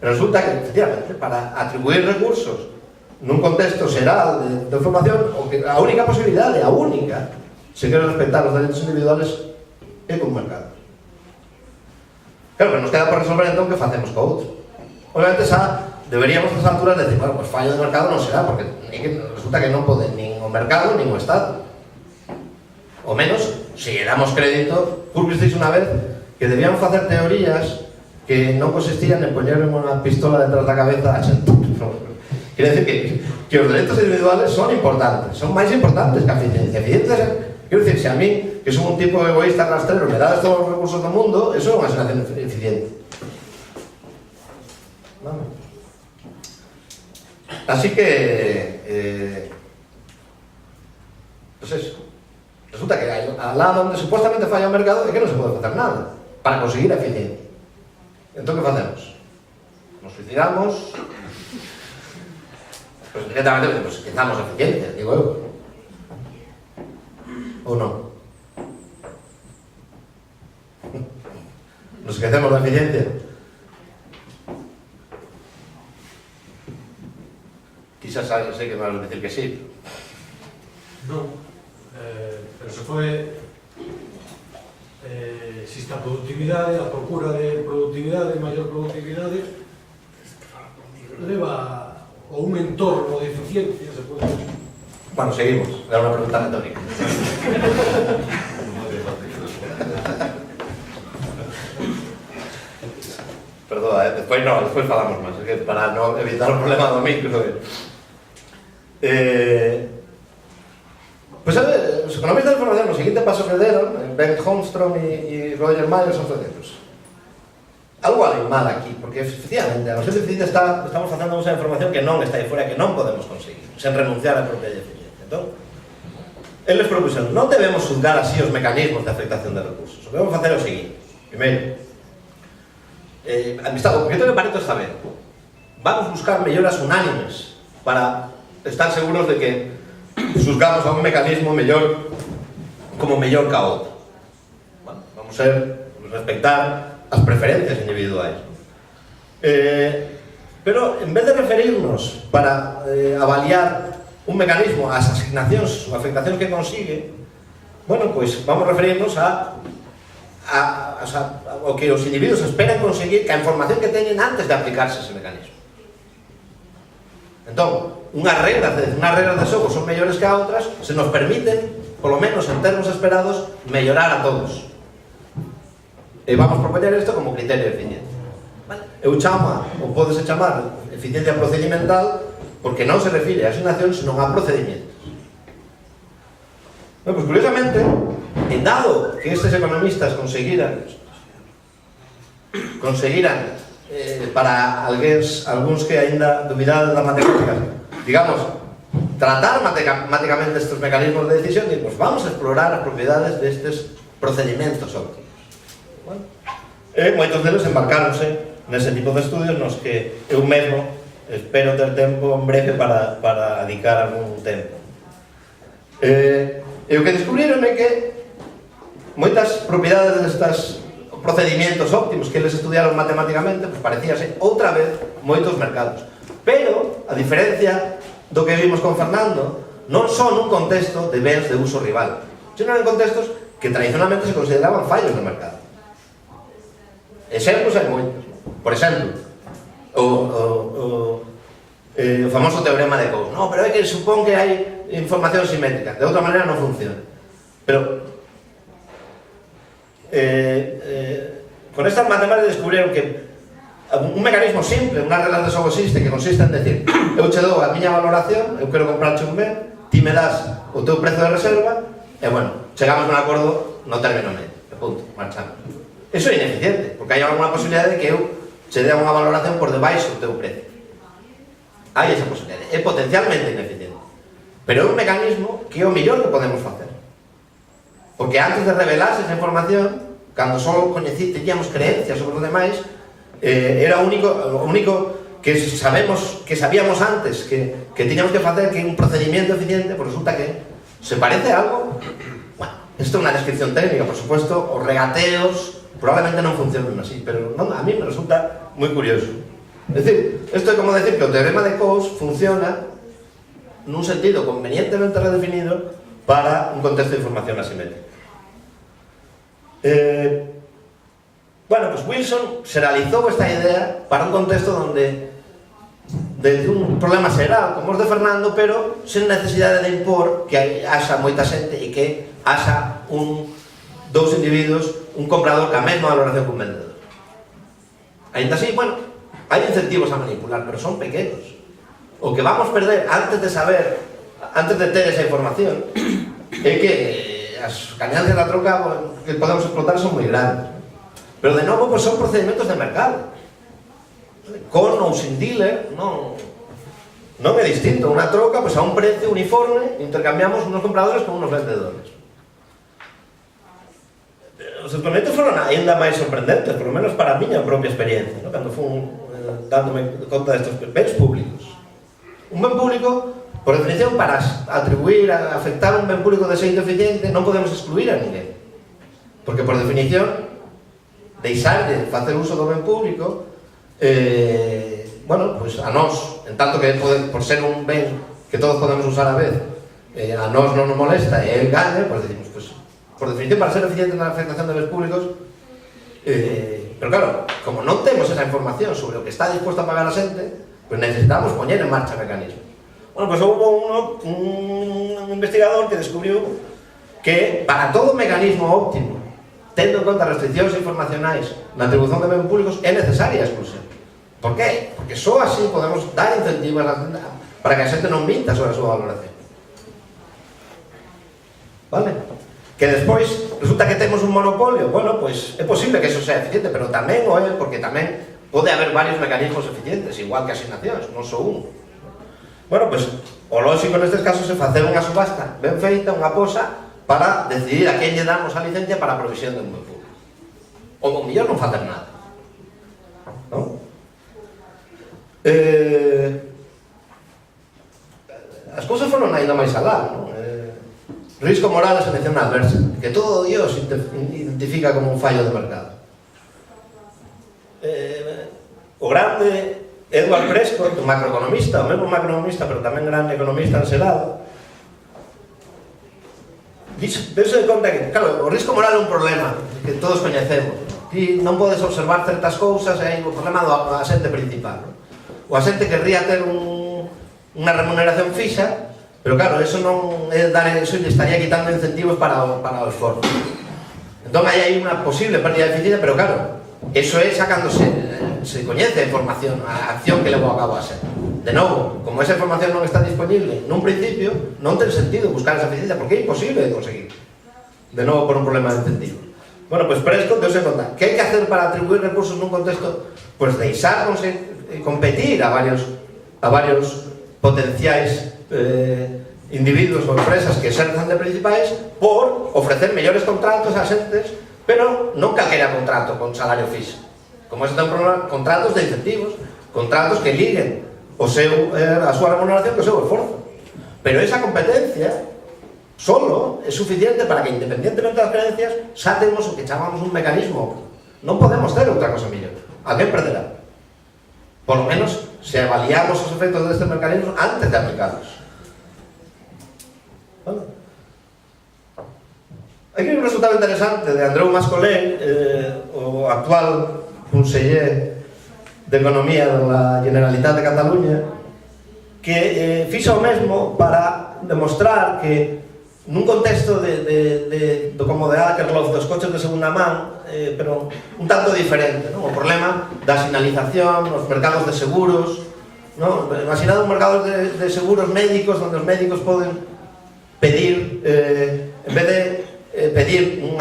Resulta que, efectivamente, para atribuir recursos nun contexto xeral de información, a única posibilidade, a única, se quero respetar os dereitos individuales, é con o mercado. Claro, pero nos queda por resolver entón que facemos co outro. Obviamente deberíamos a estas alturas decir, bueno, pues fallo de mercado non será, porque resulta que non pode nin o mercado nin o Estado. O menos, se lle damos crédito, visteis unha vez que debían facer teorías que non consistían en poñer unha pistola detrás da cabeza a xente. Quere decir que os dereitos individuales son importantes, son máis importantes que a eficiencia. Quero dicir, se a mí, que son un tipo egoísta rastrero, me dades todos os recursos do mundo, eso é unha xeración eficiente. Vamos. Así que, pues eso. Resulta que al lado donde supuestamente falla o mercado é que non se pode facer nada para conseguir a eficiencia. Entón, que facemos? Nos suicidamos, pues directamente pues, quitamos a eficiencia, digo eu. Ou non? Nos esquecemos da eficiencia. Quizás sei que me vas a decir que sí. Non, pero se foi existe a productividade, a procura de productividade, maior productividade leva a un entorno de eficiencia, se pode decir. Bueno, seguimos. Era unha pregunta retórica. Perdona, despois falamos máis, é que para non evitar o problema do micro. Pois os economistas de información o seguinte paso que deron, Ben Holmstrom e Roger Myers, son pues, algo hai mal aquí, porque efectivamente a nosa eficiencia estamos facendo usa información que non está aí fora, que non podemos conseguir, sen renunciar á propia eficiencia. Entón, eles propuxeron, non debemos juzgar así os mecanismos de afectación de recursos. O que vamos facer é o seguinte. Primeiro, o proxecto de Pareto está ben. Vamos buscar melloras unánimes para estar seguros de que juzgamos a un mecanismo mellor como mellor que a outro. Bueno, vamos a respectar as preferencias individuais. Pero, en vez de referirnos para avaliar un mecanismo ás asignacións ou afectacións que consigue, bueno, pois vamos a referirnos ao que os individuos esperan conseguir, que a información que teñen antes de aplicarse ese mecanismo. Entón, unhas regras de xogo son mellores que a outras, se nos permiten, polo menos en termos esperados, mellorar a todos. E vamos propoñer isto como criterio de eficiencia. Eu chamo, ou podese chamar, eficiencia procedimental, porque non se refire a asignación, senón a procedimientos. Bueno, pues curiosamente, dado que estes economistas conseguiran para algúns que aínda dubidaban das matemáticas, digamos, tratar matemáticamente estes mecanismos de decisión, e pues vamos a explorar as propiedades destes procedimentos óptimos. Bueno, moitos deles embarcáronse nese tipo de estudios nos que eu mesmo espero ter tempo en breve para dedicar algún tempo. E o que descubriron é que moitas propiedades destas procedimentos óptimos que eles estudiaron matemáticamente, pues parecíase outra vez moitos mercados. Pero, a diferencia do que vimos con Fernando, non son un contexto de bens de uso rival, sino en contextos que tradicionalmente se consideraban fallos no mercado. Exemplos hai moitos. Por exemplo, o famoso teorema de Coase. No, pero é que supón que hai información simétrica, de outra maneira non funciona. Pero con estas matemáticas descubrieron que un mecanismo simple, unha regla de xogo existe, que consiste en decir: eu che dou a miña valoración, eu quero comprarche un ben, ti me das o teu prezo de reserva, e bueno, chegamos a un acordo no término medio, e punto, marchamos. Eso é ineficiente, porque hai alguna posibilidade de que eu che dé unha valoración por debaixo do teu prezo. Hai esa posibilidade, é potencialmente ineficiente, pero é un mecanismo que é o mellor que podemos facer, porque antes de revelarse esa información, cando só teníamos creencias sobre os demais, era o único que sabíamos antes que tiñamos que facer, que un procedimiento eficiente, pues resulta que se parece a algo. Bueno, isto é unha descripción técnica, por supuesto, os regateos probablemente non funcionan así, pero non, a mí me resulta moi curioso. É dicir, isto é como decir que o teorema de Coase funciona nun sentido convenientemente redefinido para un contexto de información asimétrica. Bueno, pues Wilson generalizou esta idea para un contexto donde desde un problema xeral, como os de Fernando, pero sen necesidade de impor que haxa moita xente e que haxa dous individuos, un comprador ca mesma valoración que un vendedor. Ainda así, bueno, hai incentivos a manipular, pero son pequenos. O que vamos perder antes de saber, antes de ter esa información, é que as ganancias da troca que podemos explotar son moi grandes. Pero de novo, pues son procedimentos de mercado. Con ou sin dealer, non é distinto. Unha troca, pues a un precio uniforme, intercambiamos unos compradores con unos vendedores. Os experimentos foron ainda máis sorprendentes, por lo menos para a miña propia experiencia, ¿no? Cando fui dándome conta destes bens públicos. Un ben público, por definición, para atribuir, a afectar un ben público de xeito eficiente, non podemos excluir a ninguén. Porque, por definición, deixarlle facer uso do ben público, bueno, pois a nós, en tanto que por ser un ben que todos podemos usar a vez, a nós non nos molesta e el gane, pois decimos, pois, por definición, para ser eficiente na afectación de bens públicos, pero claro, como non temos esa información sobre o que está disposto a pagar a xente, pois necesitamos poñer en marcha mecanismos. Bueno, pois houve un investigador que descubriu que para todo mecanismo óptimo, tendo en conta restriccións informacionais na atribución de bens públicos, é necesaria a exclusión. Por qué? Porque só así podemos dar incentivos para que a xente non minta sobre a súa valoración. Vale? Que despois resulta que temos un monopolio. Bueno, pois é posible que eso sea eficiente, pero tamén o é porque tamén pode haber varios mecanismos eficientes, igual que asignacións, non só un. Bueno, pois o lógico nestes casos é facer unha subasta ben feita, unha posa, para decidir a quen lle damos a licencia para a provisión de un ben público. Ou o mellor non facer nada. Non? As cousas foron ainda máis alá, non? Risco moral e selección adversa, que todo Dios identifica como un fallo de mercado. O grande Edward Prescott, un macroeconomista, o mesmo macroeconomista, pero tamén grande economista enselado, deuse de conta que, claro, o risco moral é un problema que todos coñecemos. Ti non podes observar certas cousas, é o problema do asente principal. O asente querría ter unha remuneración fixa, pero claro, eso non é dar, eso lle estaría quitando incentivos para o esforzo. Entón hai unha posible pérdida de eficiencia, pero claro, eso é xa cando se coñece a información, a acción que levou a cabo a ser. De novo, como esa información non está disponible nun principio, non ten sentido buscar esa eficiencia, porque é imposible de conseguir. De novo, por un problema de incentivo. Bueno, pois Prescott deuse conta, que hai que hacer para atribuir recursos nun contexto? Pois deixar competir a varios potenciais individuos ou empresas que xerzan de principais por ofrecer mellores contratos a xentes, pero non calquera contrato con salario fixo. Como ese ten un problema, contratos de incentivos, contratos que liguen a súa remuneración co seu esforzo. Pero esa competencia solo é suficiente para que, independientemente das creencias, xa temos o que chamamos un mecanismo. Non podemos ter outra cosa mellor. Alguén perderá. Por lo menos, se avaliamos os efectos destes mecanismos antes de aplicarlos. Bueno. Hai un resultado interesante de Andreu Mascolell, o actual conseller de Economía da Generalitat de Cataluña, que fixo o mesmo para demostrar que nun contexto como de Akerlof dos coches de segunda man, pero un tanto diferente, ¿no? O problema da sinalización, os mercados de seguros, ¿no? Imaginad un mercado de seguros médicos onde os médicos poden pedir, en vez de pedir un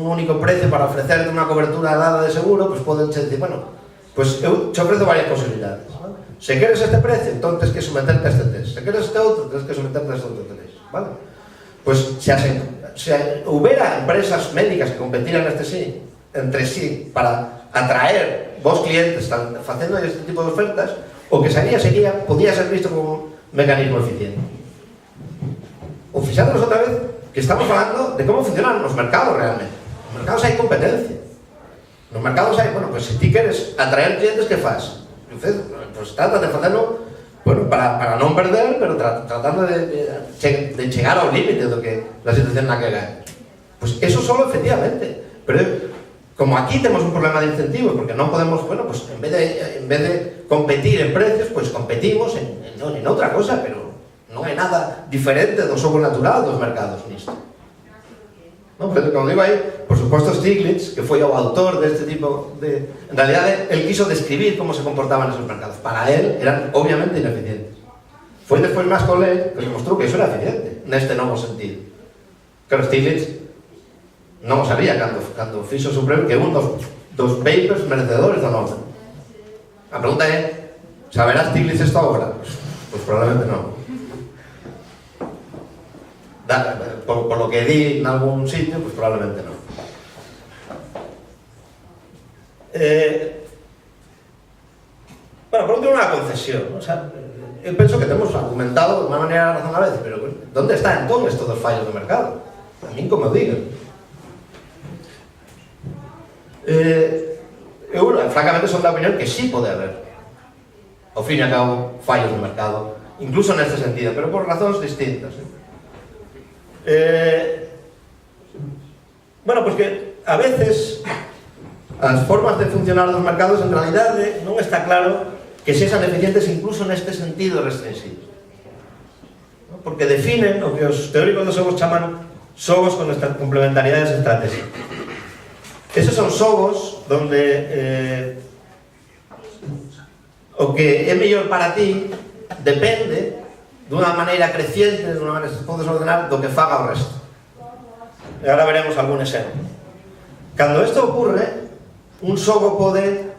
único precio para ofrecerte unha cobertura dada de seguro, pues poden decir, bueno, pues eu te ofrezo varias posibilidades, ¿no? Se queres este precio, entón tens que someterte a este test. Se queres este outro, tens que someterte a este outro test, vale? Pues se houbera empresas médicas que competiran entre sí para atraer vos clientes facendo este tipo de ofertas, o que sería, podía ser visto como un mecanismo eficiente. O fixándonos outra vez que estamos falando de como funcionan os mercados realmente. Nos mercados hai competencia. Nos mercados hai, bueno, pues se ti queres atraer clientes, que faz? Pues trata de facelo, bueno, para non perder, pero tratando de chegar ao límite do que la situación na que hai. Pues eso solo, efectivamente. Pero como aquí temos un problema de incentivos, porque non podemos, bueno, pues en vez de competir en precios, pues competimos en outra cosa, pero non hai nada diferente do xogo natural dos mercados nisto. Pero como digo aí, por suposto Stiglitz, que foi o autor deste tipo de... En realidad, él quiso describir cómo se comportaban esos mercados. Para él, eran obviamente ineficientes. Foi despois máis Collet que demostrou que iso era eficiente, neste novo sentido. Claro, Stiglitz non o sabía cando fixo o seu premio, que é un dos papers merecedores do Nobel. A pregunta é, saberá Stiglitz esta obra? Pues probablemente non. Por lo que di en algún sitio, pues probablemente no. Bueno, por último, una concesión, ¿no? O sea, yo pienso que tenemos argumentado de una manera razonable, pero ¿dónde está entonces estos fallos de mercado? A mí como digan. Francamente, son de la opinión que sí puede haber, ao fin y al cabo, fallos de mercado, incluso en este sentido, pero por razones distintas, bueno, pues que a veces as formas de funcionar dos mercados en realidade non está claro que sexan eficientes incluso neste sentido restringido, ¿no? Porque definen o que os teóricos dos xogos chaman xogos con complementariedades estratégicas. Esos son xogos donde o que é mellor para ti depende dunha maneira creciente, dunha maneira que podes ordenar do que faga o resto. E agora veremos algún exemplo. Cando isto ocurre, un xogo pode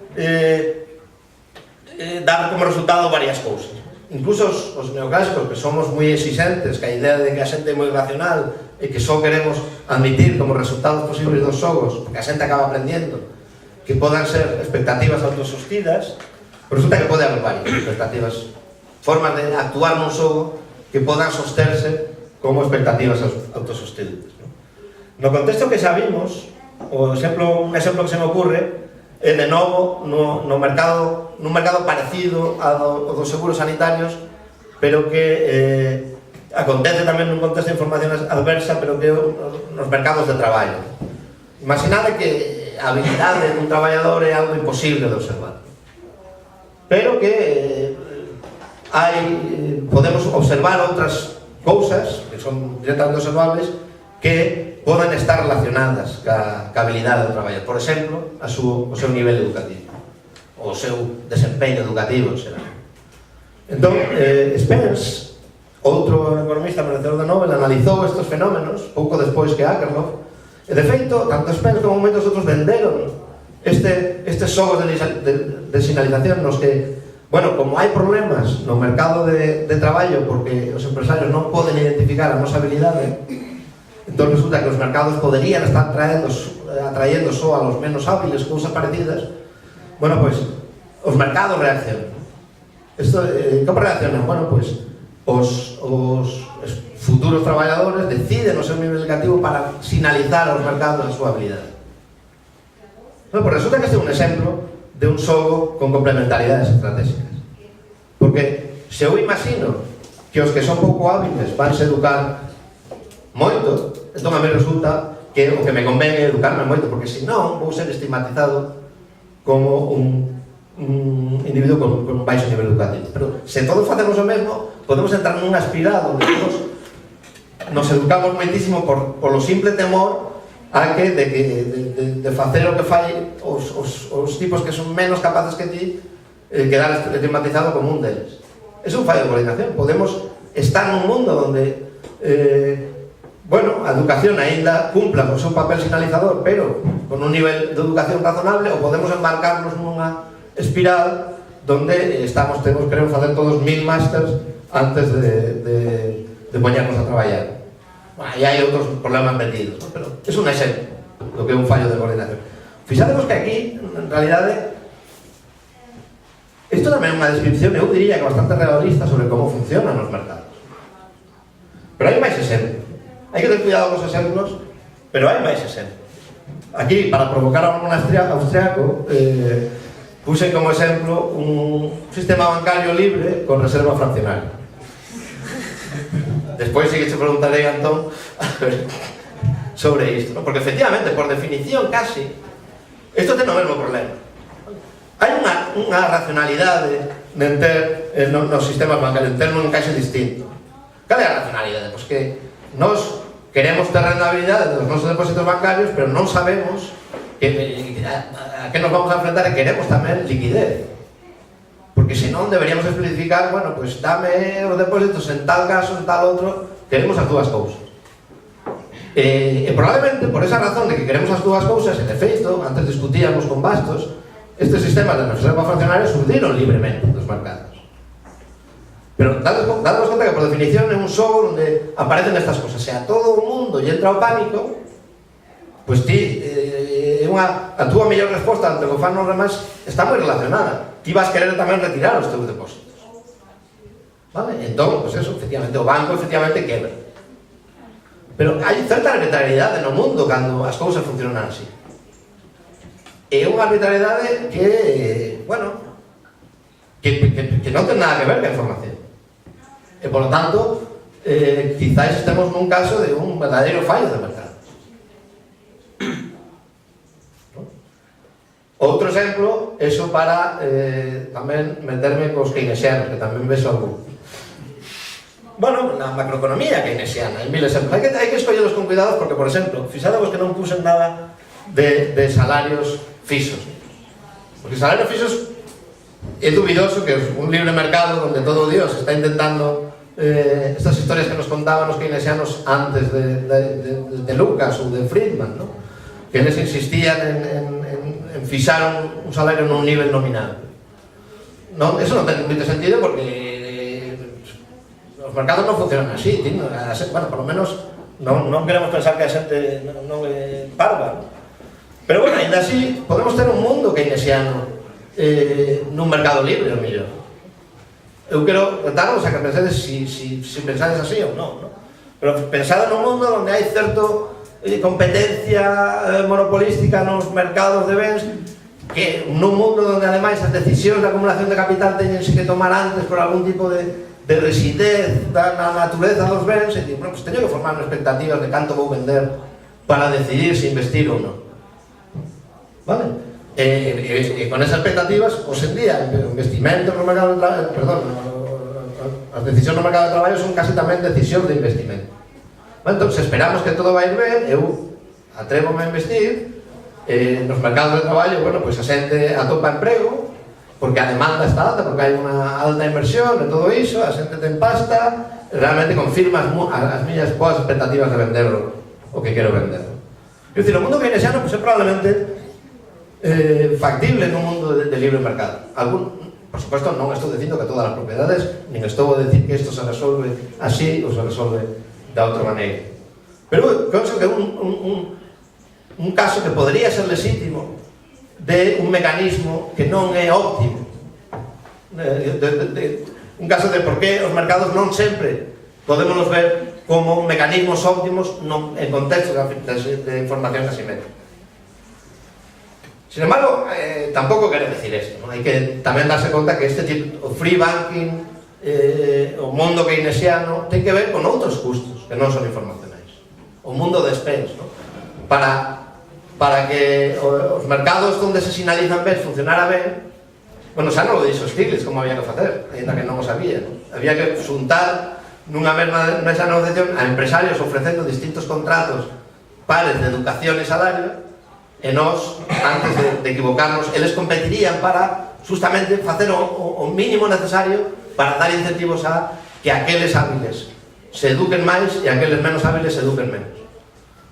dar como resultado varias cousas. Incluso os neoclásicos, que somos moi exigentes, que a idea de que a xente é moi racional e que só queremos admitir como resultados posibles dos xogos, porque a xente acaba aprendendo que podan ser expectativas autosostidas, resulta que pode haber varias expectativas, formas de actuar nun xogo que podan sosterse como expectativas autosostenibles. No contexto que xa vimos, un exemplo que se me ocurre é de novo nun mercado parecido ao dos seguros sanitarios, pero que acontece tamén nun contexto de información adversa, pero que nos mercados de traballo. Imaginade que a habilidade dun traballador é algo imposible de observar, pero que podemos observar outras cousas que son directamente observables que poden estar relacionadas ca habilidade do traballador. Por exemplo, o seu nivel educativo, o seu desempeño educativo, será. Entón, Spence, outro economista merecedor do Nobel, analizou estes fenómenos pouco despois que Akerlof, e de feito, tanto Spence como moitos outros venderon estes xogos de sinalización nos que, bueno, como hai problemas no mercado de traballo porque os empresarios non poden identificar a nosa habilidade, entón resulta que os mercados poderían estar atrayendo só a los menos hábiles, cousas parecidas. Bueno, pues, os mercados reaccionan. Como reaccionan? Bueno, pues, os futuros traballadores deciden o seu nivel educativo para sinalizar aos mercados a súa habilidade. Bueno, pues resulta que este é un exemplo de un xogo con complementariedades estratégicas. Porque se eu imagino que os que son pouco hábiles van se educar moito, entón a mí resulta que o que me convén é educarme moito, porque senón vou ser estigmatizado como un individuo con un baixo nivel educativo. Pero se todos facemos o mesmo, podemos entrar nunha espiral onde todos nos educamos moitísimo por lo simple temor a que de facer o que fai os tipos que son menos capaces que ti, quedar estigmatizado como un deles. É un fallo de coordinación. Podemos estar nun mundo onde a educación aínda cumpla o seu papel sinalizador, pero con un nivel de educación razonable, ou podemos embarcarnos nunha espiral donde queremos facer todos 1000 másters antes de poñernos a traballar. E hai outros problemas metidos, ¿no? Pero é un exemplo do que é un fallo de coordinación. Fixademos que aquí, en realidade, isto tamén é unha descripción, eu diría que bastante realista sobre como funcionan os mercados. Pero hai máis exemplos. Hai que ter cuidado cos exemplos, pero hai máis exemplos. Aquí, para provocar a un austriaco, puse como exemplo un sistema bancario libre con reserva fraccionaria. Despois sí que te preguntarei, Antón, sobre isto, ¿no? Porque efectivamente, por definición, casi, isto ten o mesmo problema. Hai unha racionalidade de ter nos sistemas bancarios, de ter un encaixe distinto. Cal é a racionalidade? Pois que nos queremos ter rentabilidade dos nosos depósitos bancarios, pero non sabemos a que nos vamos a enfrentar e queremos tamén liquidez. Porque senón deberíamos especificar, bueno, pues dame os depósitos en tal caso, en tal outro, queremos as dúas cousas. E probablemente por esa razón de que queremos as dúas cousas, en efeito, antes discutíamos con Bastos, estes sistemas de reserva fraccionaria surdiron libremente dos mercados. Pero dadnos conta que por definición é un xogo onde aparecen estas cosas. Se a todo o mundo lle entra o pánico, pois ti, a túa mellor resposta ante o que fan os demais está moi relacionada. Ti vas querer tamén retirar os teus depósitos. Vale? Entón, pois eso, efectivamente, o banco efectivamente quebra. Pero hai certa arbitrariedade no mundo cando as cousas funcionan así. É unha arbitrariedade que, bueno, que non ten nada que ver ca información. E, por lo tanto, quizás estemos nun caso de un verdadeiro fallo de mercado. Outro exemplo, eso para tamén meterme cos keynesianos, que tamén ves algún. Bueno, na macroeconomía keynesiana, hai mil exemplos. Hai que escollelos con cuidado porque, por exemplo, fixadevos que non pusen nada de salarios fixos. Porque salarios fixos é dubidoso que un libre mercado onde todo Dios está intentando estas historias que nos contaban os keynesianos antes de Lucas ou de Friedman, ¿no? Que eles insistían en fixar un salario nun nivel nominal. Non, eso non ten moito sentido porque os mercados non funcionan así, bueno, por lo menos non queremos pensar que a xente non é parva, ¿no? Pero bueno, ainda así podemos ter un mundo keynesiano nun mercado libre, o mellor. Eu quero contaros a que pensedes si pensades así ou non, ¿no? Pero pensade nun mundo onde hai certo competencia monopolística nos mercados de bens, que nun mundo onde ademais as decisións de acumulación de capital teñense que tomar antes por algún tipo de rigidez na natureza dos bens, e bueno, pues teño que formar expectativas de canto vou vender para decidir se investir ou non. Vale? E con esas expectativas, hoxe en día, investimento no mercado de traballo, perdón, as decisións no mercado de traballo son casi tamén decisións de investimento. Bueno, entón, se esperamos que todo vai ben, eu atrévome a investir nos mercados de traballo, bueno, pois a xente atopa emprego, porque a demanda está alta, porque hai unha alta inversión e todo iso, a xente ten pasta, realmente confirma as miñas boas expectativas de vender o que quero vender. É dicir, o mundo keynesiano é probablemente factible nun mundo de libre mercado. Por supuesto, non estou dicindo que todas as propiedades, nin estou a decir que isto se resolve así ou se resolve da outra maneira. Pero penso que un caso que podría ser legítimo de un mecanismo que non é óptimo, un caso de por que os mercados non sempre podemos ver como mecanismos óptimos en contextos de información asimétrica. Sin embargo, tampouco quero decir esto, ¿no? Hai que tamén darse conta que este tipo, o free banking, o mundo keynesiano, ten que ver con outros custos que non son informacionais. O mundo de spends, ¿no? Para que os mercados onde se sinalizan bens funcionara ben, Bueno, xa non o dixo Stiglitz como había que facer, ainda que non o sabía. Había que xuntar nunha mesma mesa de negociación a empresarios ofrecendo distintos contratos pares de educación e salario, e nós, antes de equivocarnos, eles competirían para justamente facer o mínimo necesario para dar incentivos a que aqueles hábiles se eduquen máis e aqueles menos hábiles se eduquen menos.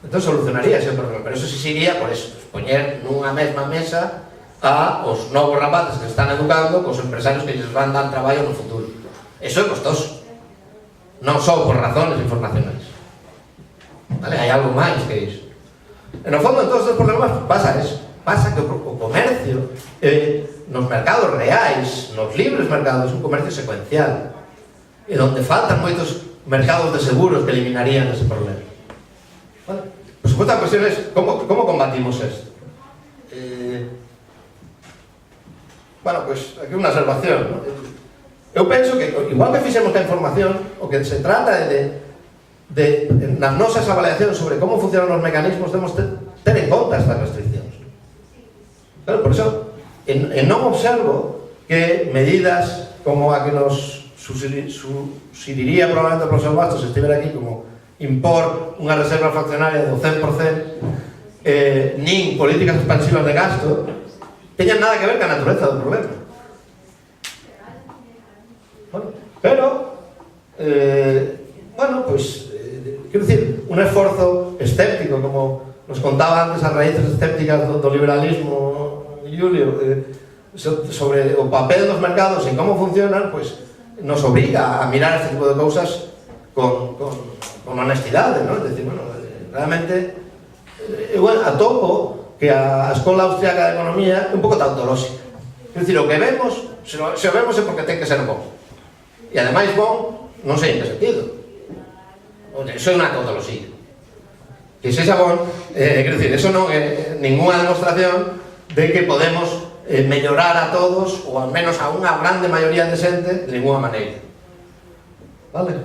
Entón solucionaría ese problema, pero eso sí sería por eso, poñer nunha mesma mesa a os novos rapaces que se están educando cos empresarios que lles van dar traballo no futuro. Eso é costoso, non só por razones informacionais, vale? Hai algo máis que iso. En o fondo, en todos estes problemas pasa eso, pasa que o comercio nos mercados reais, nos libres mercados, é un comercio secuencial, e onde faltan moitos mercados de seguros que eliminarían ese problema. Vale? Por supuesto, a cuestión é como combatimos esto. Bueno, pues aquí unha observación, ¿no? Eu penso que, igual que fixemos a información, o que se trata é nas nosas avaliacións sobre como funcionan os mecanismos, debemos ter en conta estas restriccións. Claro, por iso, non observo que medidas como a que nos subsidiría probablemente o profesor Bastos se estivera aquí, como impor unha reserva fraccionaria do 100%, nin políticas expansivas de gasto, teñan nada que ver ca natureza do problema. Bueno, pero bueno, pues quero dicir, un esforzo escéptico, como nos contaba antes as raíces escépticas do liberalismo, Julio, sobre o papel dos mercados e como funcionan, pues nos obriga a mirar este tipo de cousas con honestidade, ¿no? Es decir, bueno, realmente eu atopo que a Escola Austriaca de Economía é un pouco tautolóxica. Es decir, o que vemos, se o vemos é porque ten que ser bom. E ademais bom, non sei en que sentido. Eso é unha tautoloxía. Que sexa bon, quero dicir, eso non é ninguna demostración de que podemos mellorar a todos, ou al menos a unha grande maioría de xente, de ninguna maneira. Vale?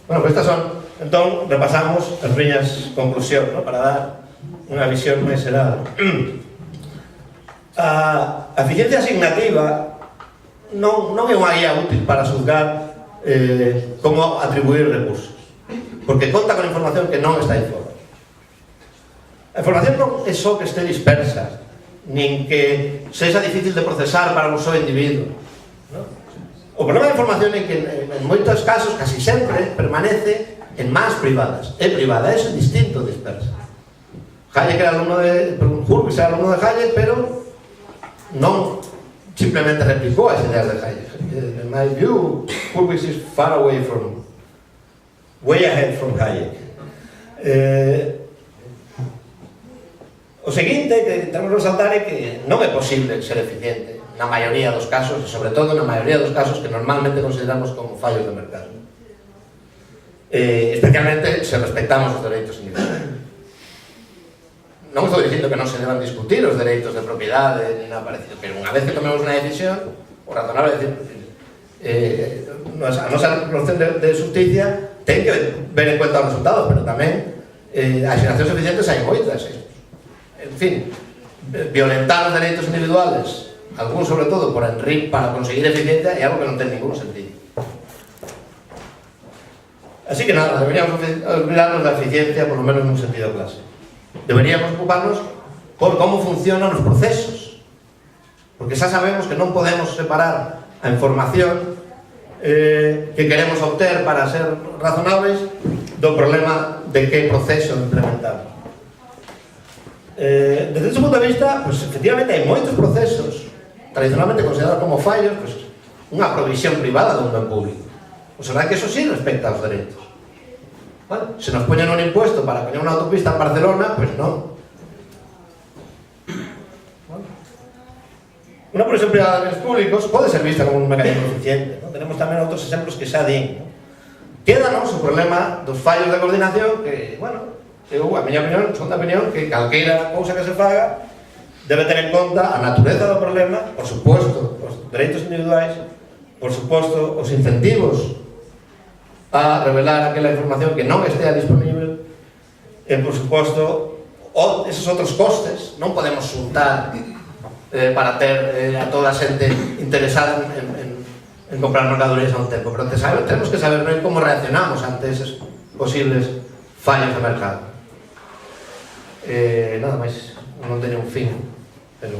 Bueno, pues estas son, entón, repasamos as miñas conclusións, ¿no? Para dar unha visión máis xeral. A eficiencia asignativa non é unha guía útil para xulgar como atribuir recursos, porque conta con información que non está informada. A información non é só que este dispersa, nin que sexa difícil de procesar para un só individuo, ¿no? O problema da información é que en moitos casos, casi sempre, permanece en mans privadas. É privada, é distinto dispersa. Hayek era alumno de Hurwitz, era alumno de Hayek, pero non simplemente replicou as ideas de Hayek. In my view, Hurwitz is way ahead from Hayek. O seguinte que temos que resaltar é que non é posible ser eficiente na maioría dos casos, e sobre todo na maioría dos casos que normalmente consideramos como fallos de mercado. Especialmente se respectamos os dereitos individuais. Non estou dicindo que non se deban discutir os dereitos de propiedade ni nada parecido, pero unha vez que tomemos unha decisión, o razonable é dicir, a nosa noción de justicia ten que ver en cuenta os resultados, pero tamén asignacións eficientes hai moitas. En fin, violentar os dereitos individuales, algún sobre todo para conseguir eficiencia, é algo que non ten ningún sentido. Así que nada, deberíamos olvidarnos da eficiencia, por lo menos nun sentido clásico. Deberíamos ocuparnos por como funcionan os procesos, porque xa sabemos que non podemos separar a información que queremos obter para ser razonables do problema de que proceso implementar. Desde ese punto de vista, pues efectivamente hai moitos procesos tradicionalmente considerados como fallos, pues unha provisión privada dun ben público. O será que eso sí respecta aos dereitos. Bueno, se nos poñen un impuesto para poñer unha autopista en Barcelona, pues non. Una provisión privada de bienes públicos pode ser vista como un mecanismo eficiente, ¿no? Tenemos tamén outros exemplos que xa din, ¿no? Quédanos o problema dos fallos de coordinación que, bueno, eu, a miña opinión, son da opinión que calqueira cousa que se faga debe ter en conta a natureza do problema, por suposto, os dereitos individuais, por suposto, os incentivos a revelar aquela información que non estea disponible e, por suposto, esos outros costes. Non podemos xuntar para ter a toda a xente interesada en comprar mercadorías a un tempo, pero temos que saber ben como reaccionamos ante eses posibles fallos de mercado. Nada máis, non teño un fin, pero